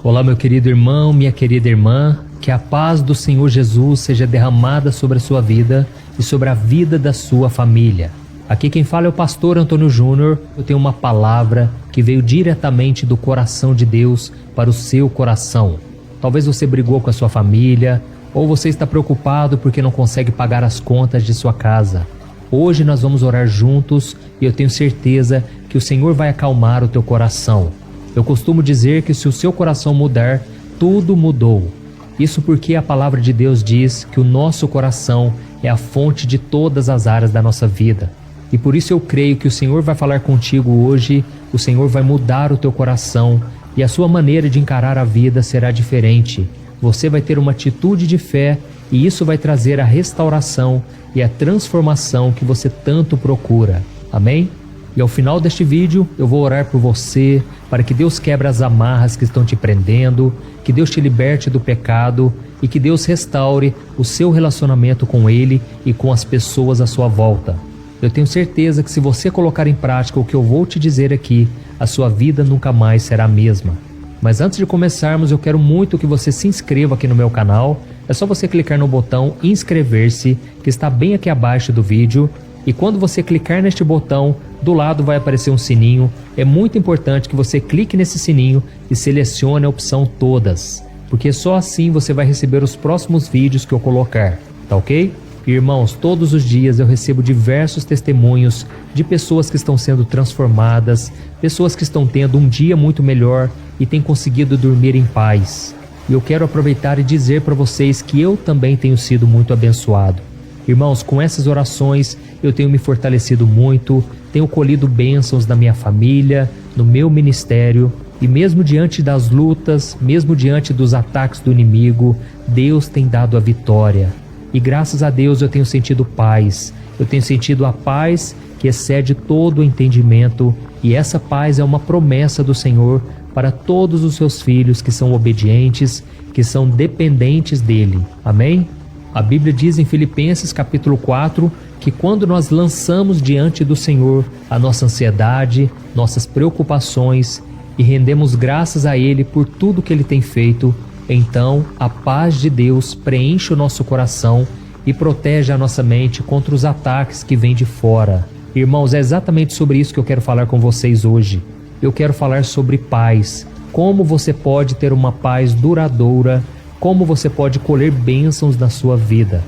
Olá, meu querido irmão, minha querida irmã, que a paz do Senhor Jesus seja derramada sobre a sua vida e sobre a vida da sua família. Aqui quem fala é o pastor Antônio Júnior. Eu tenho uma palavra que veio diretamente do coração de Deus para o seu coração. Talvez você brigou com a sua família, ou você está preocupado porque não consegue pagar as contas de sua casa. Hoje nós vamos orar juntos e eu tenho certeza que o Senhor vai acalmar o teu coração. Eu costumo dizer que se o seu coração mudar, tudo mudou. Isso porque a palavra de Deus diz que o nosso coração é a fonte de todas as áreas da nossa vida. E por isso eu creio que o Senhor vai falar contigo hoje, o Senhor vai mudar o teu coração e a sua maneira de encarar a vida será diferente. Você vai ter uma atitude de fé e isso vai trazer a restauração e a transformação que você tanto procura. Amém? E ao final deste vídeo eu vou orar por você, para que Deus quebre as amarras que estão te prendendo, que Deus te liberte do pecado e que Deus restaure o seu relacionamento com Ele e com as pessoas à sua volta. Eu tenho certeza que se você colocar em prática o que eu vou te dizer aqui, a sua vida nunca mais será a mesma. Mas antes de começarmos, eu quero muito que você se inscreva aqui no meu canal. É só você clicar no botão inscrever-se, que está bem aqui abaixo do vídeo. E quando você clicar neste botão, do lado vai aparecer um sininho. É muito importante que você clique nesse sininho e selecione a opção todas, porque só assim você vai receber os próximos vídeos que eu colocar, tá ok? Irmãos, todos os dias eu recebo diversos testemunhos de pessoas que estão sendo transformadas, pessoas que estão tendo um dia muito melhor e têm conseguido dormir em paz. E eu quero aproveitar e dizer para vocês que eu também tenho sido muito abençoado. Irmãos, com essas orações eu tenho me fortalecido muito, tenho colhido bênçãos na minha família, no meu ministério, e mesmo diante das lutas, mesmo diante dos ataques do inimigo, Deus tem dado a vitória. E graças a Deus eu tenho sentido paz, eu tenho sentido a paz que excede todo o entendimento, e essa paz é uma promessa do Senhor para todos os seus filhos que são obedientes, que são dependentes dEle. Amém? A Bíblia diz em Filipenses capítulo 4 que quando nós lançamos diante do Senhor a nossa ansiedade, nossas preocupações e rendemos graças a Ele por tudo que Ele tem feito, então a paz de Deus preenche o nosso coração e protege a nossa mente contra os ataques que vêm de fora. Irmãos, é exatamente sobre isso que eu quero falar com vocês hoje. Eu quero falar sobre paz, como você pode ter uma paz duradoura, como você pode colher bênçãos na sua vida.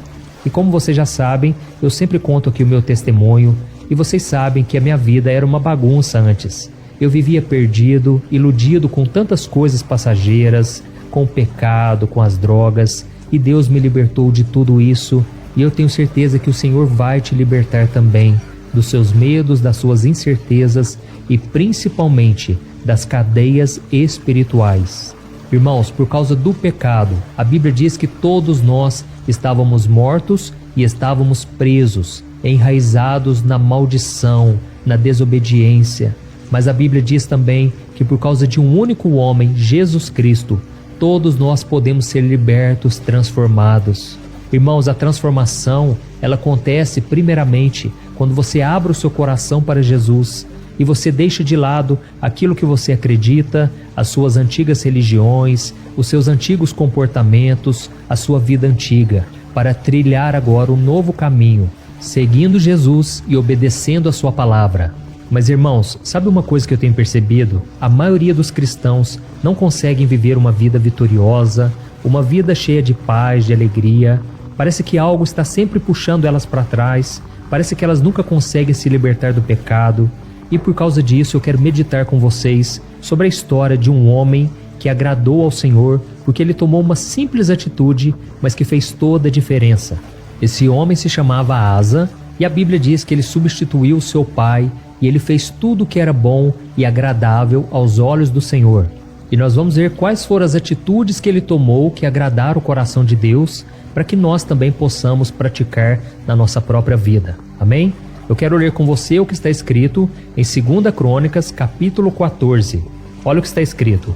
E como vocês já sabem, eu sempre conto aqui o meu testemunho, e vocês sabem que a minha vida era uma bagunça antes. Eu vivia perdido, iludido com tantas coisas passageiras, com o pecado, com as drogas, e Deus me libertou de tudo isso, e eu tenho certeza que o Senhor vai te libertar também dos seus medos, das suas incertezas e principalmente das cadeias espirituais. Irmãos, por causa do pecado, a Bíblia diz que todos nós estávamos mortos e estávamos presos, enraizados na maldição, na desobediência. Mas a Bíblia diz também que por causa de um único homem, Jesus Cristo, todos nós podemos ser libertos, transformados. Irmãos, a transformação, ela acontece primeiramente quando você abre o seu coração para Jesus e você deixa de lado aquilo que você acredita, as suas antigas religiões, os seus antigos comportamentos, a sua vida antiga, para trilhar agora um novo caminho, seguindo Jesus e obedecendo a sua palavra. Mas irmãos, sabe uma coisa que eu tenho percebido? A maioria dos cristãos não conseguem viver uma vida vitoriosa, uma vida cheia de paz, de alegria. Parece que algo está sempre puxando elas para trás, parece que elas nunca conseguem se libertar do pecado. E por causa disso eu quero meditar com vocês sobre a história de um homem que agradou ao Senhor porque ele tomou uma simples atitude, mas que fez toda a diferença. Esse homem se chamava Asa e a Bíblia diz que ele substituiu o seu pai e ele fez tudo o que era bom e agradável aos olhos do Senhor. E nós vamos ver quais foram as atitudes que ele tomou que agradaram o coração de Deus para que nós também possamos praticar na nossa própria vida. Amém? Eu quero ler com você o que está escrito em 2 Crônicas, capítulo 14. Olha o que está escrito.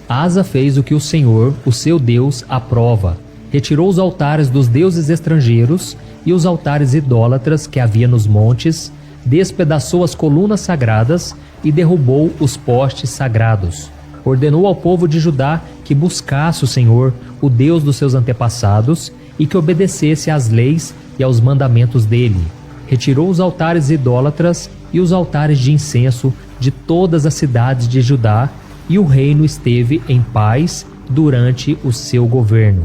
Asa fez o que o Senhor, o seu Deus, aprova. Retirou os altares dos deuses estrangeiros e os altares idólatras que havia nos montes, despedaçou as colunas sagradas e derrubou os postes sagrados. ordenou ao povo de Judá que buscasse o Senhor, o Deus dos seus antepassados, e que obedecesse às leis e aos mandamentos dele. Retirou os altares idólatras e os altares de incenso de todas as cidades de Judá, e o reino esteve em paz durante o seu governo.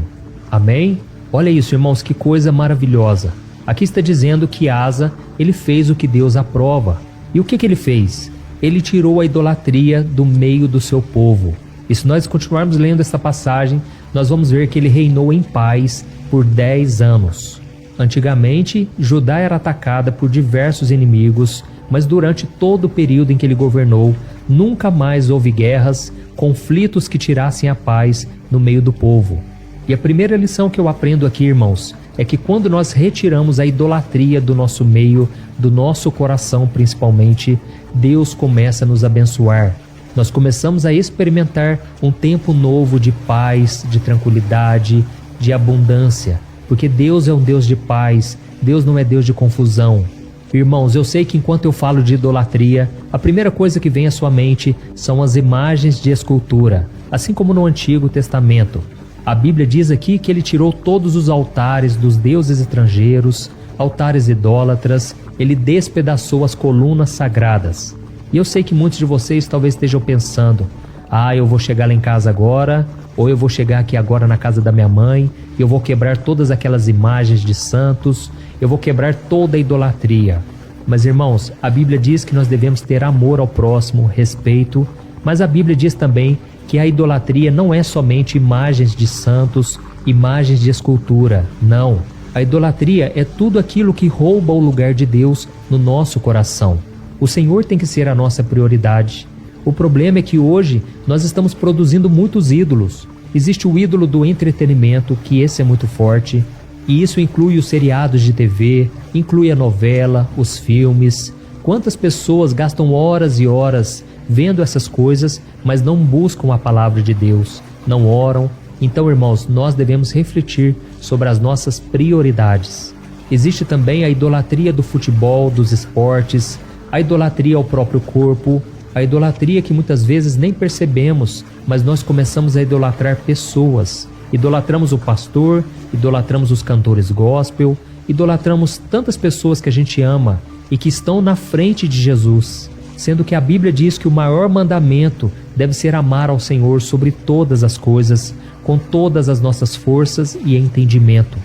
Amém? Olha isso, irmãos, que coisa maravilhosa. Aqui está dizendo que Asa, ele fez o que Deus aprova. E o que ele fez? Ele tirou a idolatria do meio do seu povo. E se nós continuarmos lendo esta passagem, nós vamos ver que ele reinou em paz por 10 anos. Antigamente, Judá era atacada por diversos inimigos, mas durante todo o período em que ele governou, nunca mais houve guerras, conflitos que tirassem a paz no meio do povo. E a primeira lição que eu aprendo aqui, irmãos, é que quando nós retiramos a idolatria do nosso meio, do nosso coração principalmente, Deus começa a nos abençoar. Nós começamos a experimentar um tempo novo de paz, de tranquilidade, de abundância, porque Deus é um Deus de paz, Deus não é Deus de confusão. Irmãos, eu sei que enquanto eu falo de idolatria, a primeira coisa que vem à sua mente são as imagens de escultura, assim como no Antigo Testamento. A Bíblia diz aqui que ele tirou todos os altares dos deuses estrangeiros, altares idólatras, ele despedaçou as colunas sagradas. E eu sei que muitos de vocês talvez estejam pensando: eu vou chegar lá em casa agora, ou eu vou chegar aqui agora na casa da minha mãe, e eu vou quebrar todas aquelas imagens de santos, eu vou quebrar toda a idolatria. Mas irmãos, a Bíblia diz que nós devemos ter amor ao próximo, respeito, mas a Bíblia diz também que a idolatria não é somente imagens de santos, imagens de escultura, não. A idolatria é tudo aquilo que rouba o lugar de Deus no nosso coração. O Senhor tem que ser a nossa prioridade. O problema é que hoje nós estamos produzindo muitos ídolos. Existe o ídolo do entretenimento, que esse é muito forte, e isso inclui os seriados de TV, inclui a novela, os filmes. Quantas pessoas gastam horas e horas vendo essas coisas, mas não buscam a palavra de Deus, não oram? Então, irmãos, nós devemos refletir sobre as nossas prioridades. Existe também a idolatria do futebol, dos esportes, a idolatria ao próprio corpo, a idolatria que muitas vezes nem percebemos, mas nós começamos a idolatrar pessoas. Idolatramos o pastor, idolatramos os cantores gospel, idolatramos tantas pessoas que a gente ama e que estão na frente de Jesus, sendo que a Bíblia diz que o maior mandamento deve ser amar ao Senhor sobre todas as coisas, com todas as nossas forças e entendimento.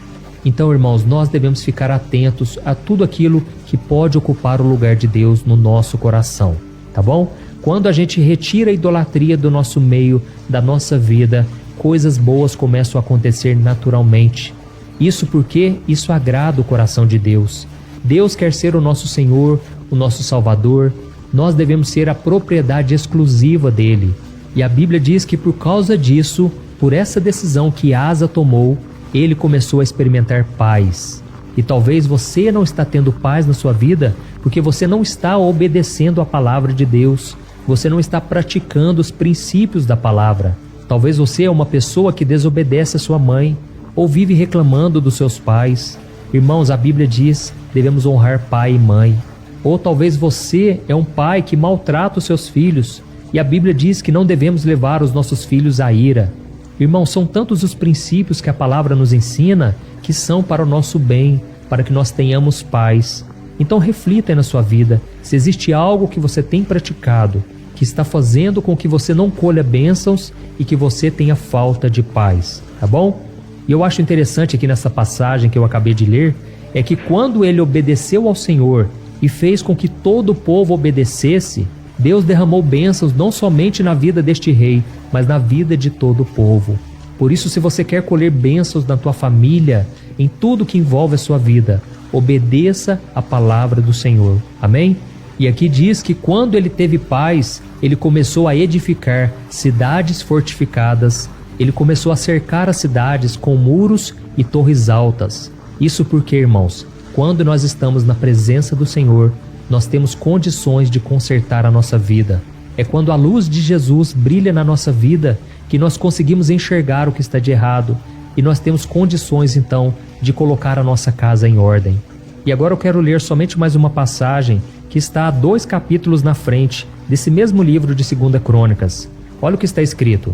Então, irmãos, nós devemos ficar atentos a tudo aquilo que pode ocupar o lugar de Deus no nosso coração, tá bom? Quando a gente retira a idolatria do nosso meio, da nossa vida, coisas boas começam a acontecer naturalmente. Isso porque isso agrada o coração de Deus. Deus quer ser o nosso Senhor, o nosso Salvador. Nós devemos ser a propriedade exclusiva dele. E a Bíblia diz que por causa disso, por essa decisão que Asa tomou, ele começou a experimentar paz. E talvez você não está tendo paz na sua vida porque você não está obedecendo a palavra de Deus. Você não está praticando os princípios da palavra. Talvez você é uma pessoa que desobedece a sua mãe ou vive reclamando dos seus pais. Irmãos, a Bíblia diz, devemos honrar pai e mãe. Ou talvez você é um pai que maltrata os seus filhos e a Bíblia diz que não devemos levar os nossos filhos à ira. Irmãos, são tantos os princípios que a palavra nos ensina que são para o nosso bem, para que nós tenhamos paz. Então reflita aí na sua vida se existe algo que você tem praticado que está fazendo com que você não colha bênçãos e que você tenha falta de paz, tá bom? E eu acho interessante aqui nessa passagem que eu acabei de ler, é que quando ele obedeceu ao Senhor e fez com que todo o povo obedecesse, Deus derramou bênçãos não somente na vida deste rei, mas na vida de todo o povo. Por isso, se você quer colher bênçãos na tua família, em tudo que envolve a sua vida, obedeça a palavra do Senhor. Amém? E aqui diz que quando ele teve paz, ele começou a edificar cidades fortificadas, ele começou a cercar as cidades com muros e torres altas. Isso porque, irmãos, quando nós estamos na presença do Senhor, nós temos condições de consertar a nossa vida. É quando a luz de Jesus brilha na nossa vida que nós conseguimos enxergar o que está de errado e nós temos condições então de colocar a nossa casa em ordem. E agora eu quero ler somente mais uma passagem que está a 2 capítulos na frente desse mesmo livro de 2 Crônicas. Olha o que está escrito: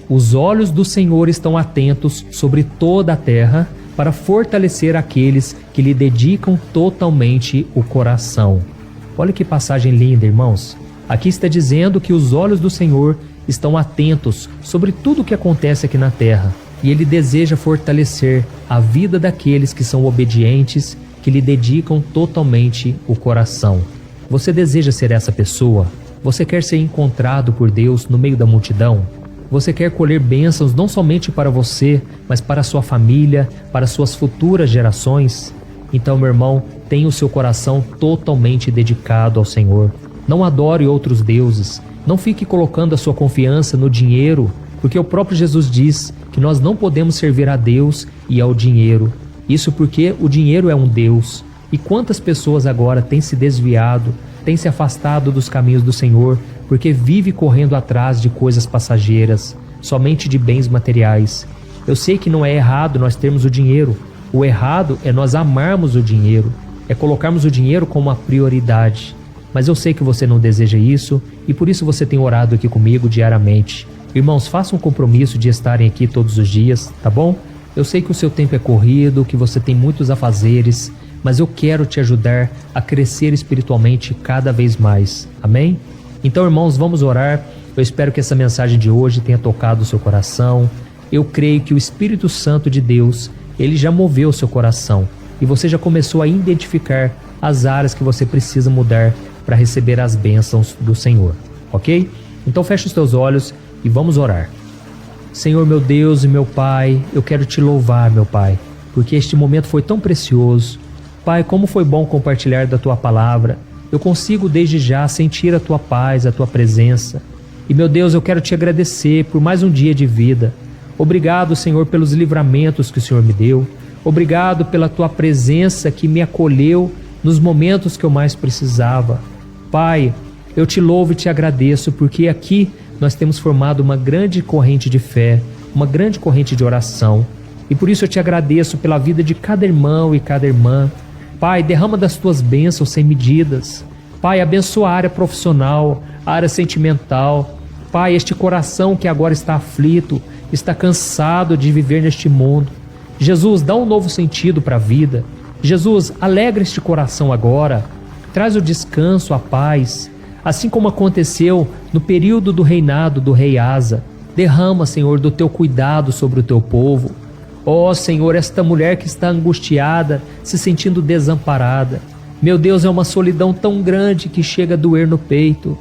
os olhos do Senhor estão atentos sobre toda a terra para fortalecer aqueles que lhe dedicam totalmente o coração. Olha que passagem linda, irmãos. Aqui está dizendo que os olhos do Senhor estão atentos sobre tudo o que acontece aqui na terra, e Ele deseja fortalecer a vida daqueles que são obedientes, que lhe dedicam totalmente o coração. Você deseja ser essa pessoa? Você quer ser encontrado por Deus no meio da multidão? Você quer colher bênçãos não somente para você, mas para a sua família, para suas futuras gerações? Então, meu irmão, tenha o seu coração totalmente dedicado ao Senhor. Não adore outros deuses. Não fique colocando a sua confiança no dinheiro, porque o próprio Jesus diz que nós não podemos servir a Deus e ao dinheiro. Isso porque o dinheiro é um Deus. E quantas pessoas agora têm se desviado, têm se afastado dos caminhos do Senhor, porque vive correndo atrás de coisas passageiras, somente de bens materiais. Eu sei que não é errado nós termos o dinheiro. O errado é nós amarmos o dinheiro, é colocarmos o dinheiro como uma prioridade. Mas eu sei que você não deseja isso, e por isso você tem orado aqui comigo diariamente. Irmãos, façam um compromisso de estarem aqui todos os dias, tá bom? Eu sei que o seu tempo é corrido, que você tem muitos afazeres, mas eu quero te ajudar a crescer espiritualmente cada vez mais. Amém? Então, irmãos, vamos orar. Eu espero que essa mensagem de hoje tenha tocado o seu coração. Eu creio que o Espírito Santo de Deus, ele já moveu o seu coração e você já começou a identificar as áreas que você precisa mudar para receber as bênçãos do Senhor, ok? Então feche os teus olhos e vamos orar. Senhor, meu Deus e meu Pai, eu quero te louvar, meu Pai, porque este momento foi tão precioso. Pai, como foi bom compartilhar da Tua palavra. Eu consigo desde já sentir a Tua paz, a Tua presença. E, meu Deus, eu quero te agradecer por mais um dia de vida. Obrigado, Senhor, pelos livramentos que o Senhor me deu. Obrigado pela Tua presença que me acolheu nos momentos que eu mais precisava. Pai, eu te louvo e te agradeço porque aqui nós temos formado uma grande corrente de fé, uma grande corrente de oração. E por isso eu te agradeço pela vida de cada irmão e cada irmã. Pai, derrama das Tuas bênçãos sem medidas. Pai, abençoa a área profissional, a área sentimental. Pai, este coração que agora está aflito, está cansado de viver neste mundo. Jesus, dá um novo sentido para a vida. Jesus, alegra este coração agora. Traz o descanso, a paz, assim como aconteceu no período do reinado do rei Asa. Derrama, Senhor, do Teu cuidado sobre o Teu povo. Ó Senhor, esta mulher que está angustiada, se sentindo desamparada. Meu Deus, é uma solidão tão grande que chega a doer no peito.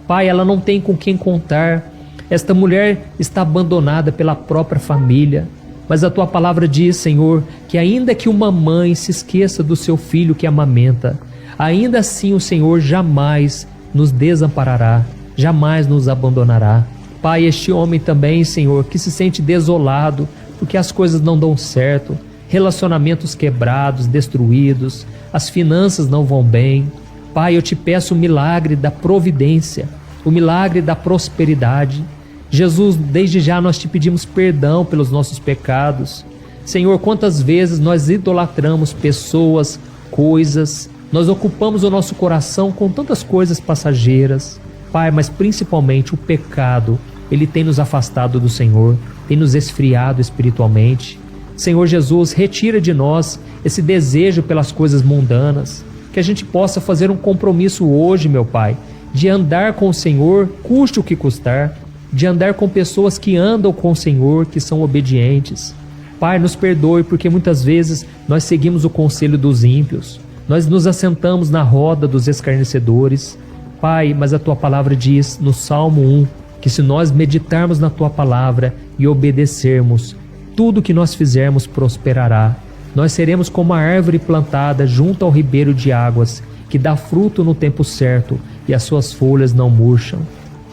Pai, ela não tem com quem contar. Esta mulher está abandonada pela própria família. Mas a Tua palavra diz, Senhor, que ainda que uma mãe se esqueça do seu filho que amamenta, ainda assim o Senhor jamais nos desamparará, jamais nos abandonará. Pai, este homem também, Senhor, que se sente desolado porque as coisas não dão certo, relacionamentos quebrados, destruídos, as finanças não vão bem. Pai, eu te peço o milagre da providência, o milagre da prosperidade. Jesus, desde já nós te pedimos perdão pelos nossos pecados. Senhor, quantas vezes nós idolatramos pessoas, coisas, nós ocupamos o nosso coração com tantas coisas passageiras. Pai, mas principalmente o pecado, ele tem nos afastado do Senhor, tem nos esfriado espiritualmente. Senhor Jesus, retira de nós esse desejo pelas coisas mundanas, que a gente possa fazer um compromisso hoje, meu Pai, de andar com o Senhor, custe o que custar, de andar com pessoas que andam com o Senhor, que são obedientes. Pai, nos perdoe porque muitas vezes nós seguimos o conselho dos ímpios, nós nos assentamos na roda dos escarnecedores. Pai, mas a Tua palavra diz no Salmo 1, que se nós meditarmos na Tua palavra e obedecermos, tudo que nós fizermos prosperará. Nós seremos como a árvore plantada junto ao ribeiro de águas, que dá fruto no tempo certo e as suas folhas não murcham.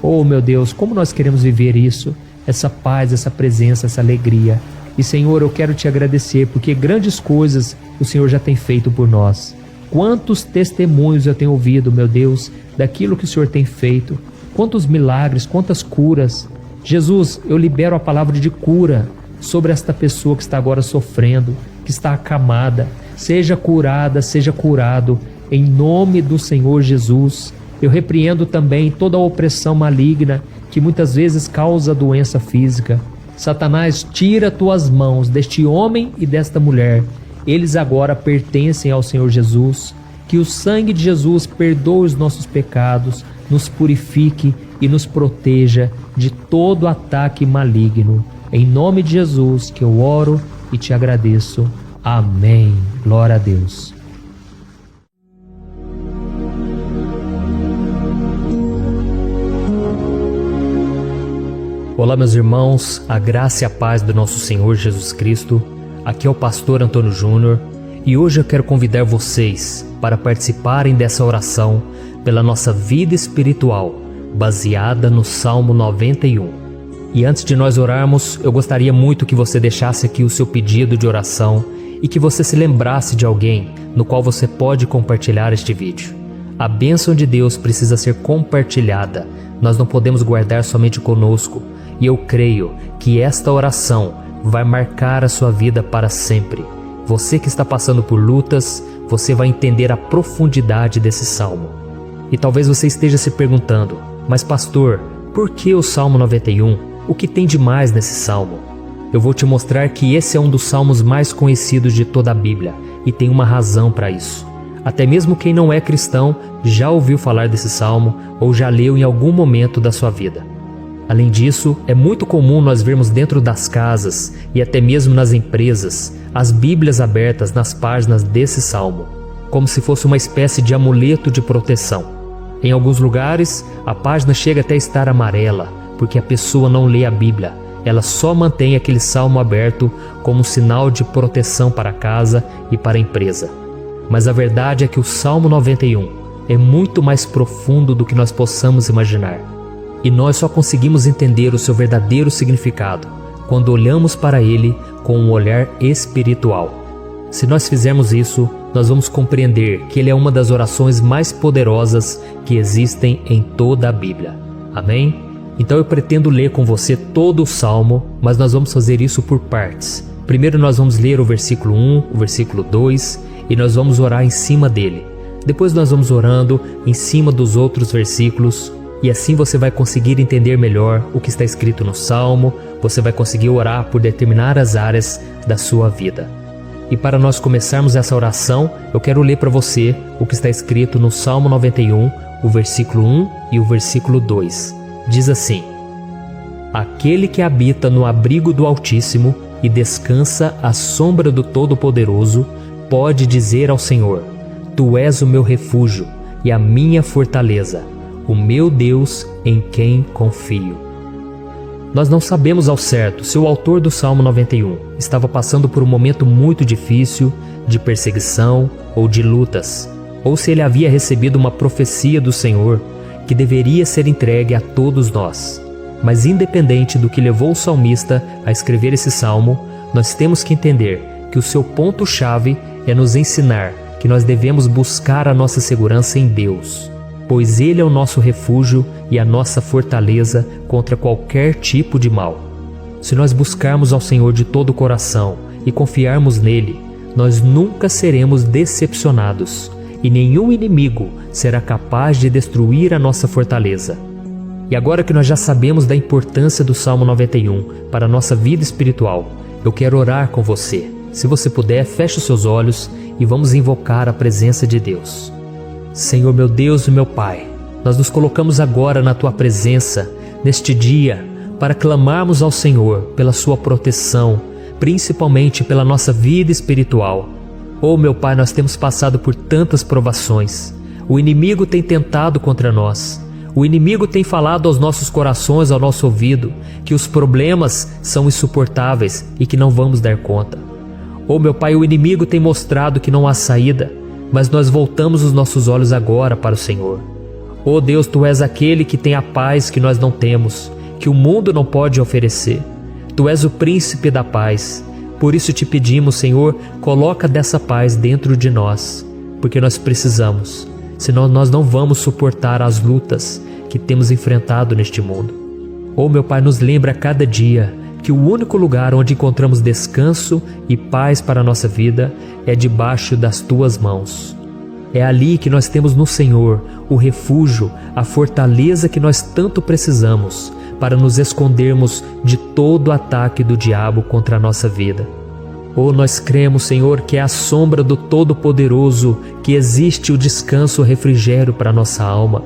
Oh, meu Deus, como nós queremos viver isso, essa paz, essa presença, essa alegria. E, Senhor, eu quero te agradecer, porque grandes coisas o Senhor já tem feito por nós. Quantos testemunhos eu tenho ouvido, meu Deus, daquilo que o Senhor tem feito. Quantos milagres, quantas curas. Jesus, eu libero a palavra de cura sobre esta pessoa que está agora sofrendo, que está acamada. Seja curada, seja curado, em nome do Senhor Jesus. Eu repreendo também toda a opressão maligna que muitas vezes causa doença física. Satanás, tira tuas mãos deste homem e desta mulher. Eles agora pertencem ao Senhor Jesus. Que o sangue de Jesus perdoe os nossos pecados, nos purifique e nos proteja de todo ataque maligno. Em nome de Jesus que eu oro e te agradeço. Amém. Glória a Deus. Olá, meus irmãos, a graça e a paz do nosso Senhor Jesus Cristo. Aqui é o pastor Antônio Júnior e hoje eu quero convidar vocês para participarem dessa oração pela nossa vida espiritual, baseada no Salmo 91. E antes de nós orarmos, eu gostaria muito que você deixasse aqui o seu pedido de oração e que você se lembrasse de alguém no qual você pode compartilhar este vídeo. A bênção de Deus precisa ser compartilhada, nós não podemos guardar somente conosco. E eu creio que esta oração vai marcar a sua vida para sempre. Você que está passando por lutas, você vai entender a profundidade desse salmo. E talvez você esteja se perguntando, mas pastor, por que o Salmo 91? O que tem de mais nesse salmo? Eu vou te mostrar que esse é um dos salmos mais conhecidos de toda a Bíblia e tem uma razão para isso. Até mesmo quem não é cristão já ouviu falar desse salmo ou já leu em algum momento da sua vida. Além disso, é muito comum nós vermos dentro das casas e até mesmo nas empresas as Bíblias abertas nas páginas desse salmo, como se fosse uma espécie de amuleto de proteção. Em alguns lugares, a página chega até a estar amarela, porque a pessoa não lê a Bíblia, ela só mantém aquele salmo aberto como um sinal de proteção para a casa e para a empresa. Mas a verdade é que o Salmo 91 é muito mais profundo do que nós possamos imaginar. E nós só conseguimos entender o seu verdadeiro significado quando olhamos para ele com um olhar espiritual. Se nós fizermos isso, nós vamos compreender que ele é uma das orações mais poderosas que existem em toda a Bíblia. Amém? Então eu pretendo ler com você todo o Salmo, mas nós vamos fazer isso por partes. Primeiro nós vamos ler o versículo 1, o versículo 2 e nós vamos orar em cima dele. Depois nós vamos orando em cima dos outros versículos. E assim você vai conseguir entender melhor o que está escrito no Salmo, você vai conseguir orar por determinadas áreas da sua vida. E para nós começarmos essa oração, eu quero ler para você o que está escrito no Salmo 91, o versículo 1 e o versículo 2. Diz assim: Aquele que habita no abrigo do Altíssimo e descansa à sombra do Todo-Poderoso, pode dizer ao Senhor: Tu és o meu refúgio e a minha fortaleza, o meu Deus em quem confio. Nós não sabemos ao certo se o autor do Salmo 91 estava passando por um momento muito difícil, de perseguição ou de lutas, ou se ele havia recebido uma profecia do Senhor que deveria ser entregue a todos nós. Mas independente do que levou o salmista a escrever esse salmo, nós temos que entender que o seu ponto-chave é nos ensinar que nós devemos buscar a nossa segurança em Deus, pois Ele é o nosso refúgio e a nossa fortaleza contra qualquer tipo de mal. Se nós buscarmos ao Senhor de todo o coração e confiarmos nele, nós nunca seremos decepcionados e nenhum inimigo será capaz de destruir a nossa fortaleza. E agora que nós já sabemos da importância do Salmo 91 para a nossa vida espiritual, eu quero orar com você. Se você puder, feche os seus olhos e vamos invocar a presença de Deus. Senhor meu Deus e meu Pai, nós nos colocamos agora na Tua presença, neste dia, para clamarmos ao Senhor pela Sua proteção, principalmente pela nossa vida espiritual. Oh meu Pai, nós temos passado por tantas provações. O inimigo tem tentado contra nós. O inimigo tem falado aos nossos corações, ao nosso ouvido, que os problemas são insuportáveis e que não vamos dar conta. Oh meu Pai, o inimigo tem mostrado que não há saída, mas nós voltamos os nossos olhos agora para o Senhor. Oh Deus, Tu és aquele que tem a paz que nós não temos, que o mundo não pode oferecer. Tu és o príncipe da paz. Por isso te pedimos, Senhor, coloca dessa paz dentro de nós, porque nós precisamos, senão nós não vamos suportar as lutas que temos enfrentado neste mundo. Oh meu Pai, nos lembra a cada dia que o único lugar onde encontramos descanso e paz para a nossa vida é debaixo das Tuas mãos. É ali que nós temos no Senhor o refúgio, a fortaleza que nós tanto precisamos para nos escondermos de todo ataque do diabo contra a nossa vida. Oh, nós cremos, Senhor, que é à sombra do Todo-Poderoso que existe o descanso, o refrigério para a nossa alma.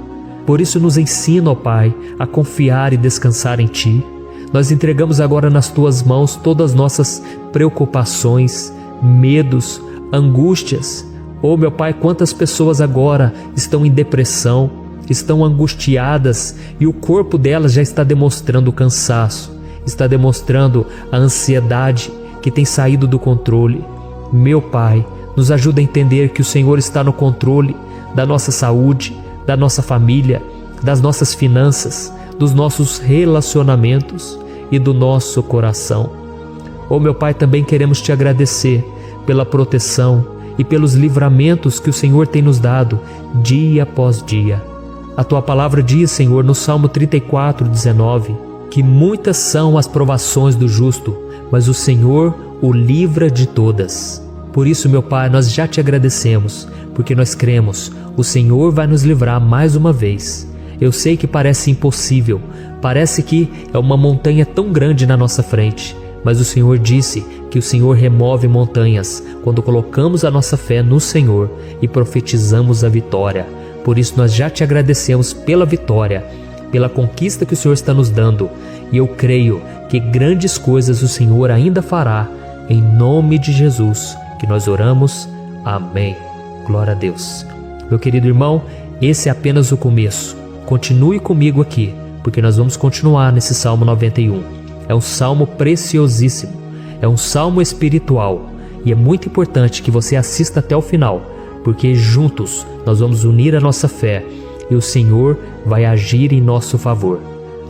Por isso nos ensina, ó Pai, a confiar e descansar em Ti. Nós entregamos agora nas Tuas mãos todas as nossas preocupações, medos, angústias. Oh, meu Pai, quantas pessoas agora estão em depressão, estão angustiadas e o corpo delas já está demonstrando cansaço, está demonstrando a ansiedade que tem saído do controle. Meu Pai, nos ajuda a entender que o Senhor está no controle da nossa saúde, da nossa família, das nossas finanças, dos nossos relacionamentos e do nosso coração. Oh, meu Pai, também queremos Te agradecer pela proteção e pelos livramentos que o Senhor tem nos dado dia após dia. A Tua palavra diz, Senhor, no Salmo 34:19, que muitas são as provações do justo, mas o Senhor o livra de todas. Por isso, meu Pai, nós já Te agradecemos, porque nós cremos, o Senhor vai nos livrar mais uma vez. Eu sei que parece impossível, parece que é uma montanha tão grande na nossa frente, mas o Senhor disse que o Senhor remove montanhas quando colocamos a nossa fé no Senhor e profetizamos a vitória. Por isso nós já Te agradecemos pela vitória, pela conquista que o Senhor está nos dando, e eu creio que grandes coisas o Senhor ainda fará, em nome de Jesus, que nós oramos. Amém. Glória a Deus. Meu querido irmão, esse é apenas o começo. Continue comigo aqui, porque nós vamos continuar nesse Salmo 91. É um salmo preciosíssimo, é um salmo espiritual, e é muito importante que você assista até o final, porque juntos nós vamos unir a nossa fé e o Senhor vai agir em nosso favor.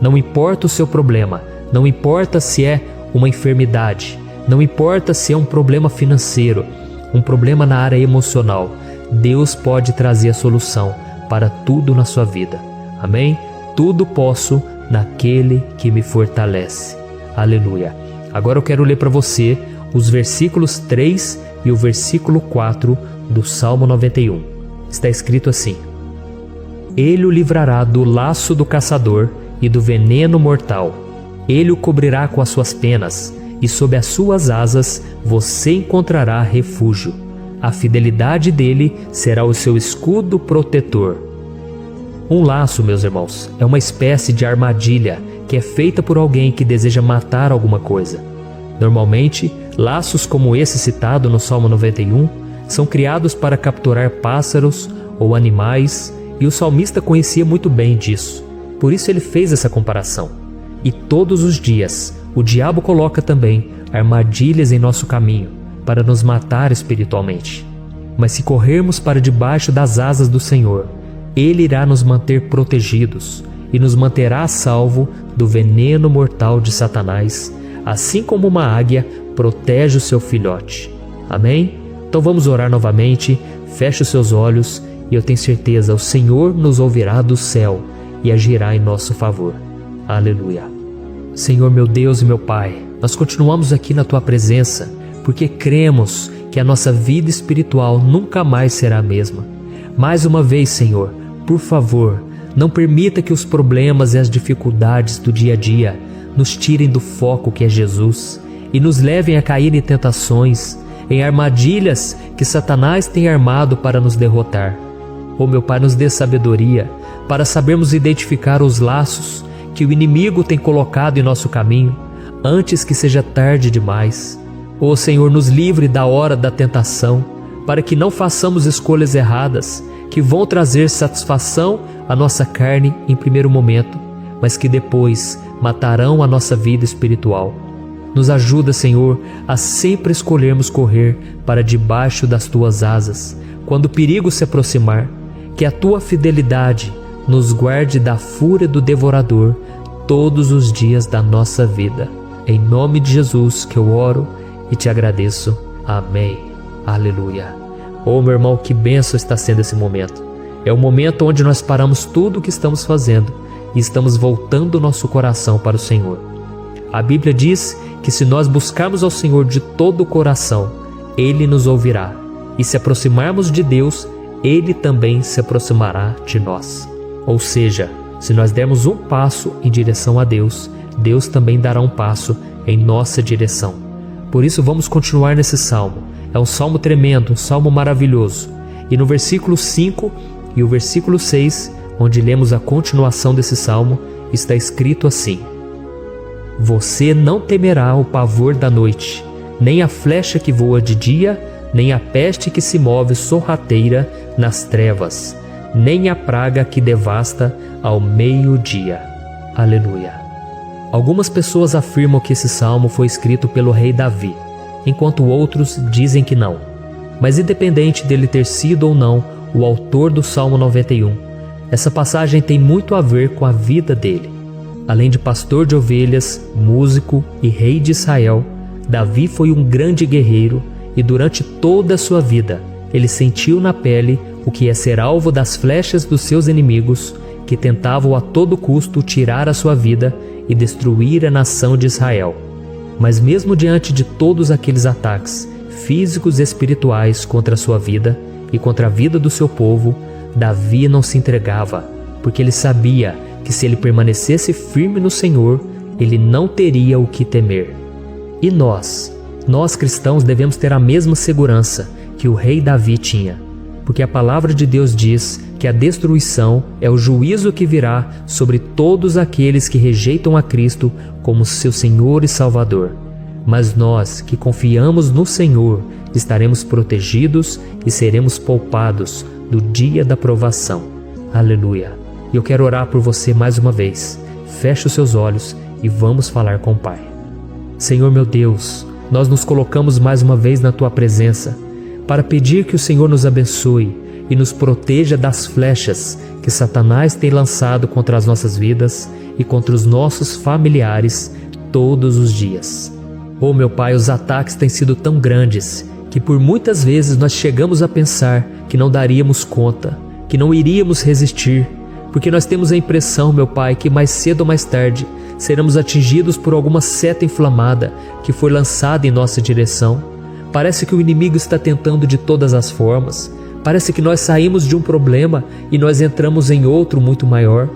Não importa o seu problema, não importa se é uma enfermidade, não importa se é um problema financeiro, um problema na área emocional, Deus pode trazer a solução para tudo na sua vida. Amém? Tudo posso naquele que me fortalece. Aleluia. Agora eu quero ler para você os versículos 3 e o versículo 4 do Salmo 91. Está escrito assim: Ele o livrará do laço do caçador e do veneno mortal. Ele o cobrirá com as suas penas, e sob as suas asas você encontrará refúgio. A fidelidade dele será o seu escudo protetor. Um laço, meus irmãos, é uma espécie de armadilha que é feita por alguém que deseja matar alguma coisa. Normalmente, laços como esse citado no Salmo 91 são criados para capturar pássaros ou animais, e o salmista conhecia muito bem disso. Por isso ele fez essa comparação. E todos os dias, o diabo coloca também armadilhas em nosso caminho para nos matar espiritualmente. Mas se corrermos para debaixo das asas do Senhor, Ele irá nos manter protegidos e nos manterá a salvo do veneno mortal de Satanás, assim como uma águia protege o seu filhote. Amém? Então vamos orar novamente. Feche os seus olhos e eu tenho certeza, o Senhor nos ouvirá do céu e agirá em nosso favor. Aleluia. Senhor, meu Deus e meu Pai, nós continuamos aqui na Tua presença porque cremos que a nossa vida espiritual nunca mais será a mesma. Mais uma vez, Senhor, por favor, não permita que os problemas e as dificuldades do dia a dia nos tirem do foco que é Jesus e nos levem a cair em tentações, em armadilhas que Satanás tem armado para nos derrotar. Oh, meu Pai, nos dê sabedoria para sabermos identificar os laços que o inimigo tem colocado em nosso caminho antes que seja tarde demais. Oh, Senhor, nos livre da hora da tentação, para que não façamos escolhas erradas que vão trazer satisfação à nossa carne em primeiro momento, mas que depois matarão a nossa vida espiritual. Nos ajuda, Senhor, a sempre escolhermos correr para debaixo das Tuas asas, quando o perigo se aproximar. Que a Tua fidelidade nos guarde da fúria do devorador todos os dias da nossa vida. Em nome de Jesus que eu oro e Te agradeço. Amém. Aleluia. Oh, meu irmão, que bênção está sendo esse momento. É o momento onde nós paramos tudo o que estamos fazendo e estamos voltando o nosso coração para o Senhor. A Bíblia diz que se nós buscarmos ao Senhor de todo o coração, Ele nos ouvirá. E se aproximarmos de Deus, Ele também se aproximará de nós. Ou seja, Se nós dermos um passo em direção a Deus, Deus também dará um passo em nossa direção. Por isso vamos continuar nesse salmo. É um salmo tremendo, um salmo maravilhoso. E no versículo 5 e o versículo 6, onde lemos a continuação desse salmo, está escrito assim: Você não temerá o pavor da noite, nem a flecha que voa de dia, nem a peste que se move sorrateira nas trevas, nem a praga que devasta ao meio-dia. Aleluia. Algumas pessoas afirmam que esse salmo foi escrito pelo rei Davi, enquanto outros dizem que não. Mas independente dele ter sido ou não o autor do Salmo 91, essa passagem tem muito a ver com a vida dele. Além de pastor de ovelhas, músico e rei de Israel, Davi foi um grande guerreiro e durante toda a sua vida ele sentiu na pele o que é ser alvo das flechas dos seus inimigos, que tentavam a todo custo tirar a sua vida e destruir a nação de Israel. Mas mesmo diante de todos aqueles ataques físicos e espirituais contra a sua vida e contra a vida do seu povo, Davi não se entregava, porque ele sabia que se ele permanecesse firme no Senhor, ele não teria o que temer. E nós cristãos devemos ter a mesma segurança que o rei Davi tinha, porque a palavra de Deus diz que a destruição é o juízo que virá sobre todos aqueles que rejeitam a Cristo como seu Senhor e Salvador. Mas nós que confiamos no Senhor estaremos protegidos e seremos poupados do dia da provação. Aleluia. E eu quero orar por você mais uma vez. Feche os seus olhos e vamos falar com o Pai. Senhor meu Deus, nós nos colocamos mais uma vez na Tua presença para pedir que o Senhor nos abençoe e nos proteja das flechas que Satanás tem lançado contra as nossas vidas e contra os nossos familiares todos os dias. Oh meu Pai, os ataques têm sido tão grandes que por muitas vezes nós chegamos a pensar que não daríamos conta, que não iríamos resistir, porque nós temos a impressão, meu Pai, que mais cedo ou mais tarde seremos atingidos por alguma seta inflamada que foi lançada em nossa direção. Parece que o inimigo está tentando de todas as formas. Parece que nós saímos de um problema e nós entramos em outro muito maior.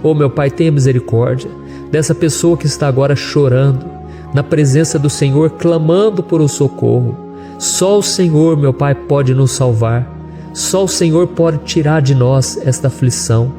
Oh meu Pai, tenha misericórdia dessa pessoa que está agora chorando, na presença do Senhor, clamando por um socorro. Só o Senhor, meu Pai, pode nos salvar. Só o Senhor pode tirar de nós esta aflição.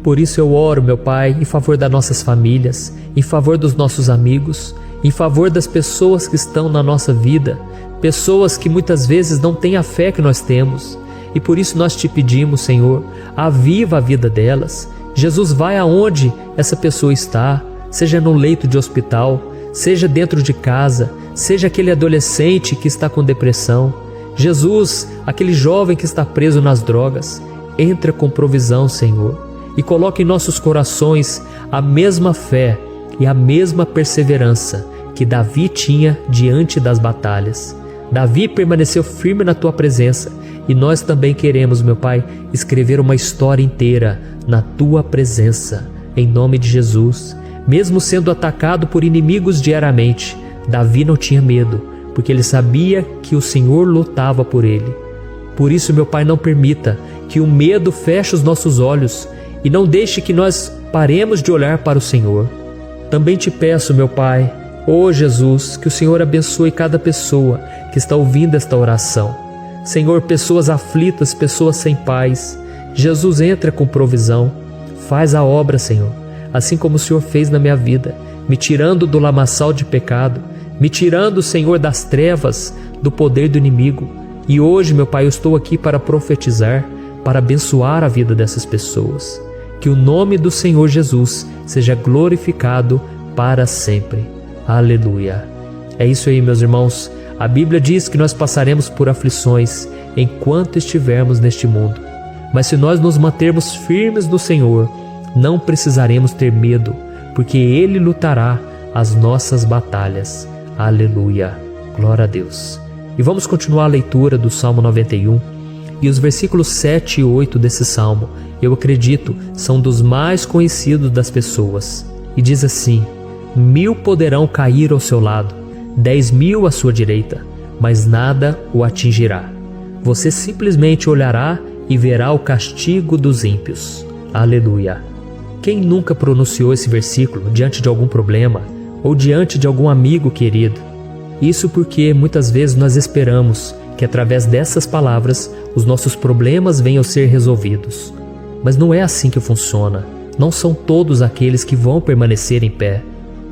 Por isso eu oro, meu Pai, em favor das nossas famílias, em favor dos nossos amigos, em favor das pessoas que estão na nossa vida, pessoas que muitas vezes não têm a fé que nós temos. E por isso nós te pedimos, Senhor, aviva a vida delas. Jesus, vai aonde essa pessoa está, seja no leito de hospital, seja dentro de casa, seja aquele adolescente que está com depressão. Jesus, aquele jovem que está preso nas drogas, entra com provisão, Senhor, e coloca em nossos corações a mesma fé e a mesma perseverança que Davi tinha diante das batalhas. Davi permaneceu firme na Tua presença e nós também queremos, meu Pai, escrever uma história inteira na Tua presença, em nome de Jesus. Mesmo sendo atacado por inimigos diariamente, Davi não tinha medo, porque ele sabia que o Senhor lutava por ele. Por isso, meu Pai, não permita que o medo feche os nossos olhos e não deixe que nós paremos de olhar para o Senhor. Também te peço, meu Pai, ó Jesus, que o Senhor abençoe cada pessoa que está ouvindo esta oração. Senhor, pessoas aflitas, pessoas sem paz. Jesus, entra com provisão. Faz a obra, Senhor, assim como o Senhor fez na minha vida, me tirando do lamaçal de pecado, me tirando, Senhor, das trevas, do poder do inimigo. E hoje, meu Pai, eu estou aqui para profetizar, para abençoar a vida dessas pessoas. Que o nome do Senhor Jesus seja glorificado para sempre. Aleluia. É isso aí, meus irmãos. A Bíblia diz que nós passaremos por aflições enquanto estivermos neste mundo. Mas se nós nos mantermos firmes no Senhor, não precisaremos ter medo, porque Ele lutará as nossas batalhas. Aleluia. Glória a Deus. E vamos continuar a leitura do Salmo 91. E os versículos 7 e 8 desse Salmo, eu acredito, são dos mais conhecidos das pessoas. E diz assim: 1000 poderão cair ao seu lado, 10.000 à sua direita, mas nada o atingirá. Você simplesmente olhará e verá o castigo dos ímpios. Aleluia. Quem nunca pronunciou esse versículo diante de algum problema ou diante de algum amigo querido? Isso porque muitas vezes nós esperamos que através dessas palavras os nossos problemas venham a ser resolvidos. Mas não é assim que funciona. Não são todos aqueles que vão permanecer em pé.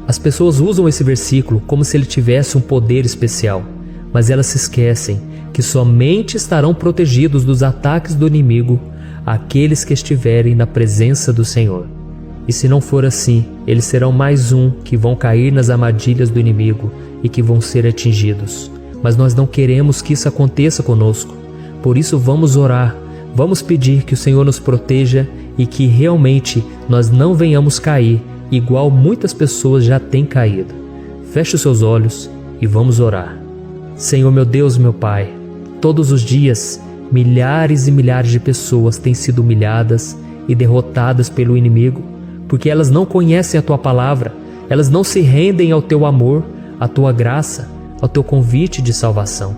As pessoas usam esse versículo como se ele tivesse um poder especial, mas elas se esquecem que somente estarão protegidos dos ataques do inimigo aqueles que estiverem na presença do Senhor. E se não for assim, eles serão mais um que vão cair nas armadilhas do inimigo e que vão ser atingidos. Mas nós não queremos que isso aconteça conosco. Por isso vamos orar, vamos pedir que o Senhor nos proteja e que realmente nós não venhamos cair igual muitas pessoas já têm caído. Feche os seus olhos e vamos orar. Senhor meu Deus, meu Pai, todos os dias milhares e milhares de pessoas têm sido humilhadas e derrotadas pelo inimigo, porque elas não conhecem a Tua palavra, elas não se rendem ao Teu amor, à Tua graça, ao Teu convite de salvação.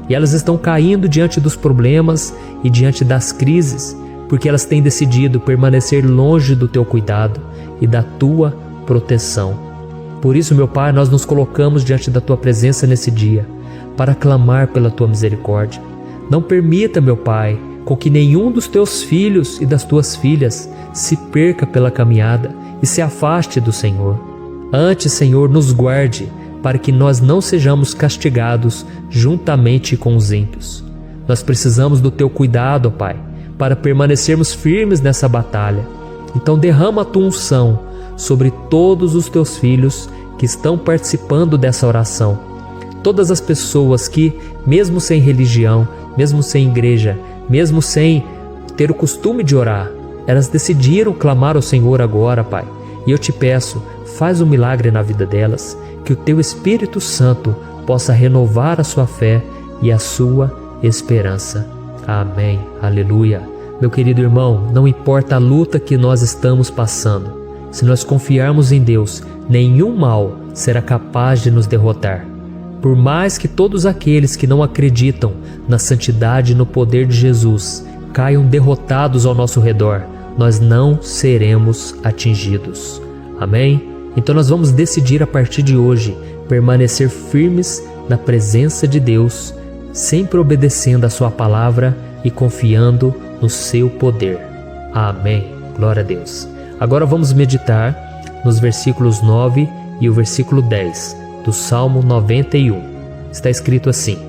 E elas estão caindo diante dos problemas e diante das crises, porque elas têm decidido permanecer longe do Teu cuidado e da Tua proteção. Por isso, meu Pai, nós nos colocamos diante da Tua presença nesse dia, para clamar pela Tua misericórdia. Não permita, meu Pai, com que nenhum dos Teus filhos e das Tuas filhas se perca pela caminhada e se afaste do Senhor. Antes, Senhor, nos guarde, para que nós não sejamos castigados juntamente com os ímpios. Nós precisamos do Teu cuidado, ó Pai, para permanecermos firmes nessa batalha. Então derrama a Tua unção sobre todos os Teus filhos que estão participando dessa oração. Todas as pessoas que, mesmo sem religião, mesmo sem igreja, mesmo sem ter o costume de orar, elas decidiram clamar ao Senhor agora, Pai. E eu te peço, faz um milagre na vida delas, que o Teu Espírito Santo possa renovar a sua fé e a sua esperança. Amém. Aleluia. Meu querido irmão, não importa a luta que nós estamos passando, se nós confiarmos em Deus, nenhum mal será capaz de nos derrotar. Por mais que todos aqueles que não acreditam na santidade e no poder de Jesus caiam derrotados ao nosso redor, nós não seremos atingidos. Amém? Então nós vamos decidir a partir de hoje permanecer firmes na presença de Deus, sempre obedecendo a Sua palavra e confiando no Seu poder. Amém. Glória a Deus. Agora vamos meditar nos versículos 9 e o versículo 10 do Salmo 91. Está escrito assim: